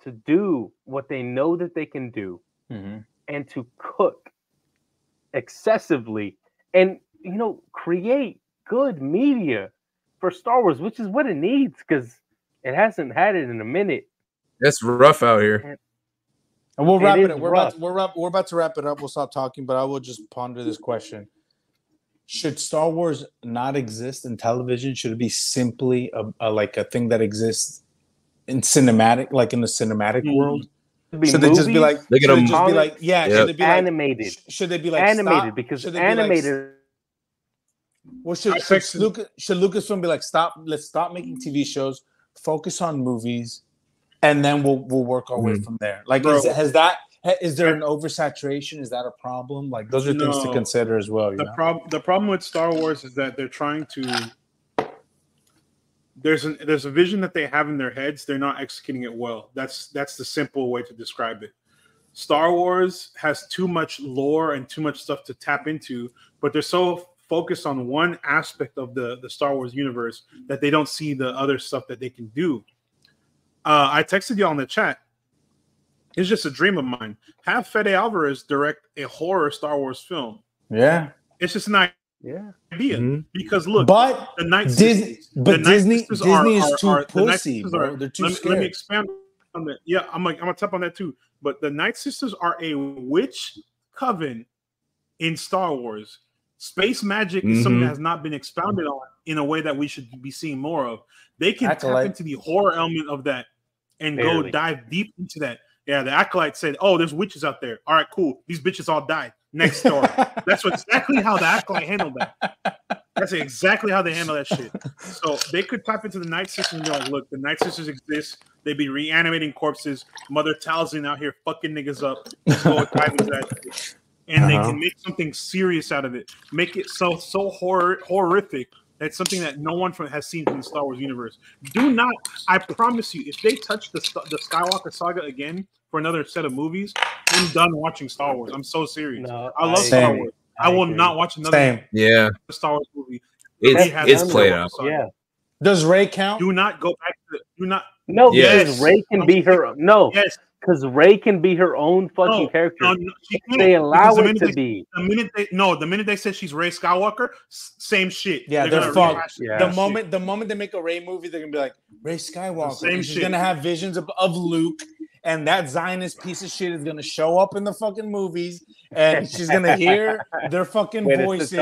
to do what they know that they can do and to cook excessively and, create good media for Star Wars, which is what it needs because it hasn't had it in a minute. That's rough out here. And we'll wrap it up. We're about to wrap it up. We'll stop talking, but I will just ponder this question. Should Star Wars not exist in television? Should it be simply a thing that exists in cinematic, like in the cinematic world? Should they just be like, should they be animated? Should they be like animated? Because animated. Well, should Lucasfilm be like, let's stop making TV shows, focus on movies, and then we'll work our way from there. Like, is there an oversaturation? Is that a problem? Like, those are things to consider as well. The problem with Star Wars is that they're trying to. There's a vision that they have in their heads. They're not executing it well. That's the simple way to describe it. Star Wars has too much lore and too much stuff to tap into, but they're so focused on one aspect of the Star Wars universe that they don't see the other stuff that they can do. I texted y'all in the chat. It's just a dream of mine. Have Fede Alvarez direct a horror Star Wars film. Yeah. It's just an idea. Because look, but the Night Disney is too pussy, bro. They're too scared. Let me expand on that. Yeah, I'm gonna tap on that too. But the Night Sisters are a witch coven in Star Wars. Space magic is something that has not been expounded on in a way that we should be seeing more of. They can tap into the horror element of that and go dive deep into that. Yeah, the Acolyte said, "Oh, there's witches out there. All right, cool. These bitches all died." Next story. That's exactly how the Acolyte handled that. That's exactly how they handle that shit. So they could tap into the Night Sisters and be like, "Look, the Night Sisters exist. They be reanimating corpses. Mother Talzin out here fucking niggas up. Let's go dive into that shit." And they can make something serious out of it. Make it so horrific. That's something that no one has seen from the Star Wars universe. Do not, I promise you, if they touch the Skywalker saga again for another set of movies, I'm done watching Star Wars. I'm so serious. I love Star Wars. I will not watch another Star Wars movie. It's played out. Yeah. Does Rey count? Do not go back to No, because Rey can be her. No. Yes. Because Rey can be her own fucking character. No, they allow it to be. The minute they said she's Rey Skywalker, same shit. Yeah, they're fucked. The moment they make a Rey movie, they're gonna be like Rey Skywalker. She's gonna have visions of Luke, and that Zionist piece of shit is gonna show up in the fucking movies, and she's gonna hear their fucking voices,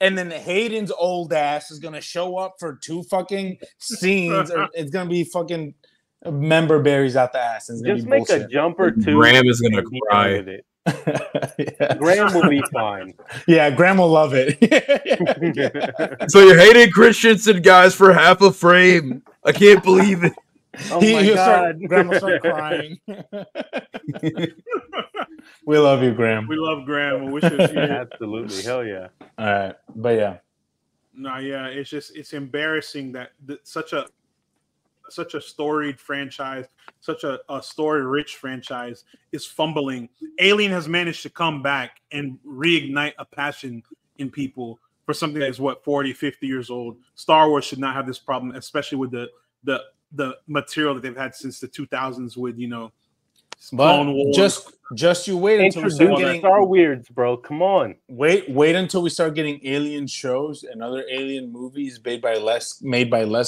and then Hayden's old ass is gonna show up for 2 fucking scenes, or it's gonna be fucking member berries out the ass. And just make a jump or two. Graham is gonna cry. Graham will be fine. Yeah, Graham will love it. So you're hating Christensen, guys, for half a frame. I can't believe it. Oh my God. Graham will start crying. We love you, Graham. We love Graham. We wish you absolutely. Hell yeah. All right. But yeah. No, yeah, it's embarrassing that such a storied franchise, such a story-rich franchise is fumbling. Alien has managed to come back and reignite a passion in people for something that is 40, 50 years old. Star Wars should not have this problem, especially with the material that they've had since the 2000s with, Clone Wars. Just you wait until we start getting Star Weirds, bro. Come on. Wait until we start getting alien shows and other alien movies made by less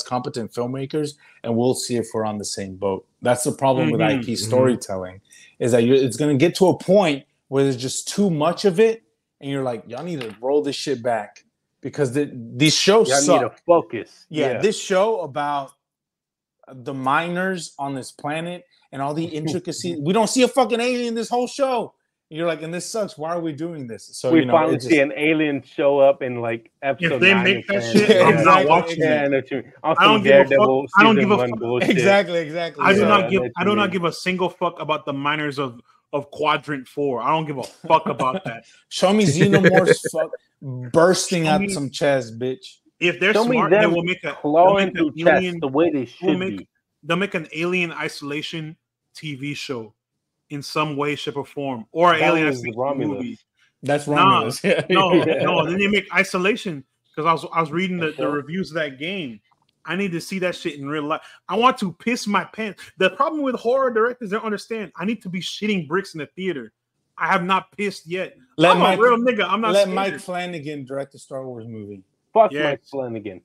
competent filmmakers, and we'll see if we're on the same boat. That's the problem with IP storytelling, is that it's going to get to a point where there's just too much of it, and you're like, y'all need to roll this shit back because these shows suck. Need to focus. Yeah, this show about the miners on this planet and all the intricacies. We don't see a fucking alien this whole show. And you're like, and this sucks. Why are we doing this? So we finally see an alien show up in like episode 9. If they make that shit, I'm not watching it. I don't give a fuck. I don't give a fuck. Exactly. I do not give a single fuck about the miners of Quadrant 4. I don't give a fuck about that. Show me Xenomorphs bursting out some chest, bitch. If they're smart, they will make a alien the way they should be. They'll make an alien isolation TV show in some way, shape, or form, or alien isolation movie. That's Romulus. No. Then they make Isolation, because I was reading the reviews of that game. I need to see that shit in real life. I want to piss my pants. The problem with horror directors, they don't understand. I need to be shitting bricks in the theater. I have not pissed yet. I'm a real nigga. I'm not. Let Mike Flanagan direct a Star Wars movie. Fuck Mike Flanagan.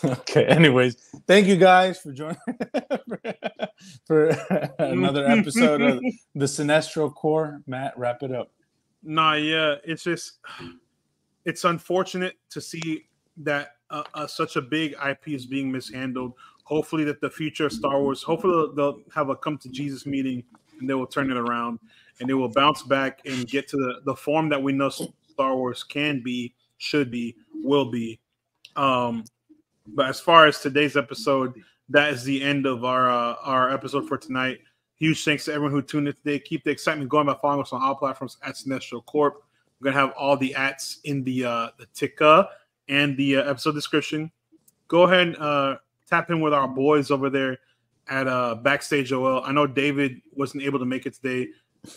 Okay. Anyways, thank you guys for joining for another episode of the Cinestro Core. Matt, wrap it up. Nah, yeah, it's unfortunate to see that such a big IP is being mishandled. Hopefully, that the future of Star Wars, hopefully they'll have a come to Jesus meeting and they will turn it around and they will bounce back and get to the form that we know Star Wars can be, should be, will be. But as far as today's episode, that is the end of our episode for tonight. Huge thanks to everyone who tuned in today. Keep the excitement going by following us on all platforms at Cinestro Corp. We're gonna have all the ats in the ticker and the episode description. Go ahead and tap in with our boys over there at Backstage OL. I know David wasn't able to make it today.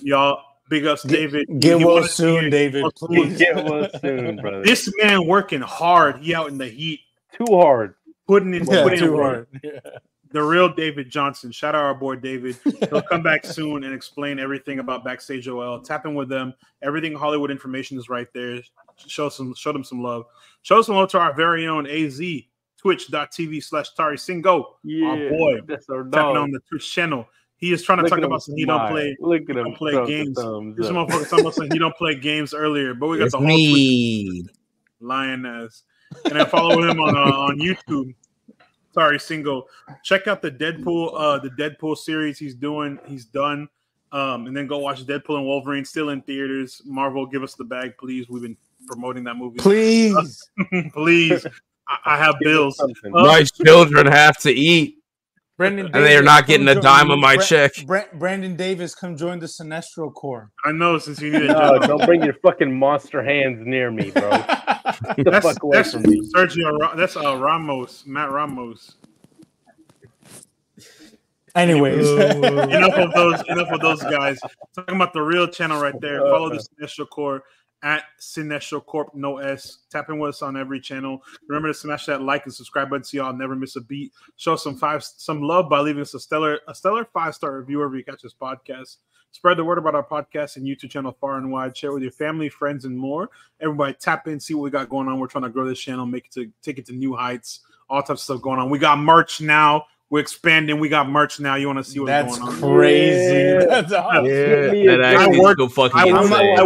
Y'all, big ups, David. Get well soon, David. Please get well soon, brother. This man working hard. He out in the heat. Too hard. Putting in too hard. Yeah. The real David Johnson. Shout out our boy David. He'll come back soon and explain everything about Backstage OL. Tap in with them. Everything Hollywood information is right there. Show them some love. Show some love to our very own AZ. Twitch.tv/Tari Singo. Yeah, our boy. That's our dog. Tapping on the Twitch channel. He is trying to talk about something he don't play. Look at him play games. This motherfucker talking about something he don't play games earlier. But we got the whole Twitch lion ass. And then follow him on YouTube. Sorry, Single. Check out the Deadpool series he's doing. He's done. And then go watch Deadpool and Wolverine, still in theaters. Marvel, give us the bag, please. We've been promoting that movie. Please. Please. I have bills. My children have to eat. Brandon and they are not getting a dime of my check. Brandon Davis, come join the Sinestro Corps. I know, since you need a job. Don't bring your fucking monster hands near me, bro. Get the fuck away from me. Sergio, that's Ramos, Matt Ramos. Anyways, enough of those guys. Talking about the real channel right there. Follow the Cinestro Corps at Cinestro Corp, no S. Tap in with us on every channel. Remember to smash that like and subscribe button so y'all never miss a beat. Show some love by leaving us a stellar 5-star review wherever you catch this podcast. Spread the word about our podcast and YouTube channel far and wide. Share with your family, friends, and more. Everybody tap in, see what we got going on. We're trying to grow this channel, take it to new heights. All types of stuff going on. We got merch now. We're expanding. We got merch now. You want to see what's going on? That's crazy. Yeah. That's awesome. That actually is so fucking insane.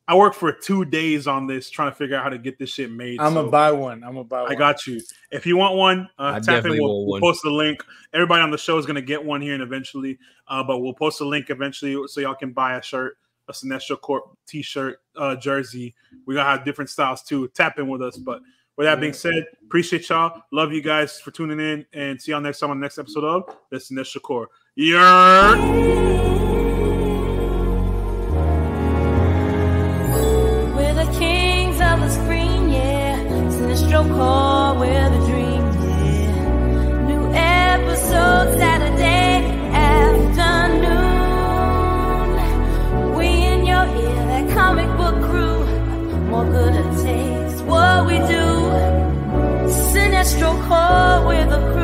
I worked for 2 days on this, trying to figure out how to get this shit made. I'm gonna buy one. I got you. If you want one, tap in. We'll post the link. Everybody on the show is gonna get one here and eventually. But we'll post the link eventually so y'all can buy a shirt, a Sinestro Corp t-shirt, jersey. We gotta have different styles too. Tap in with us. But with that being said, appreciate y'all. Love you guys for tuning in, and see y'all next time on the next episode of the Cinestro Corps. We're the kings of the screen, yeah. stroke her with a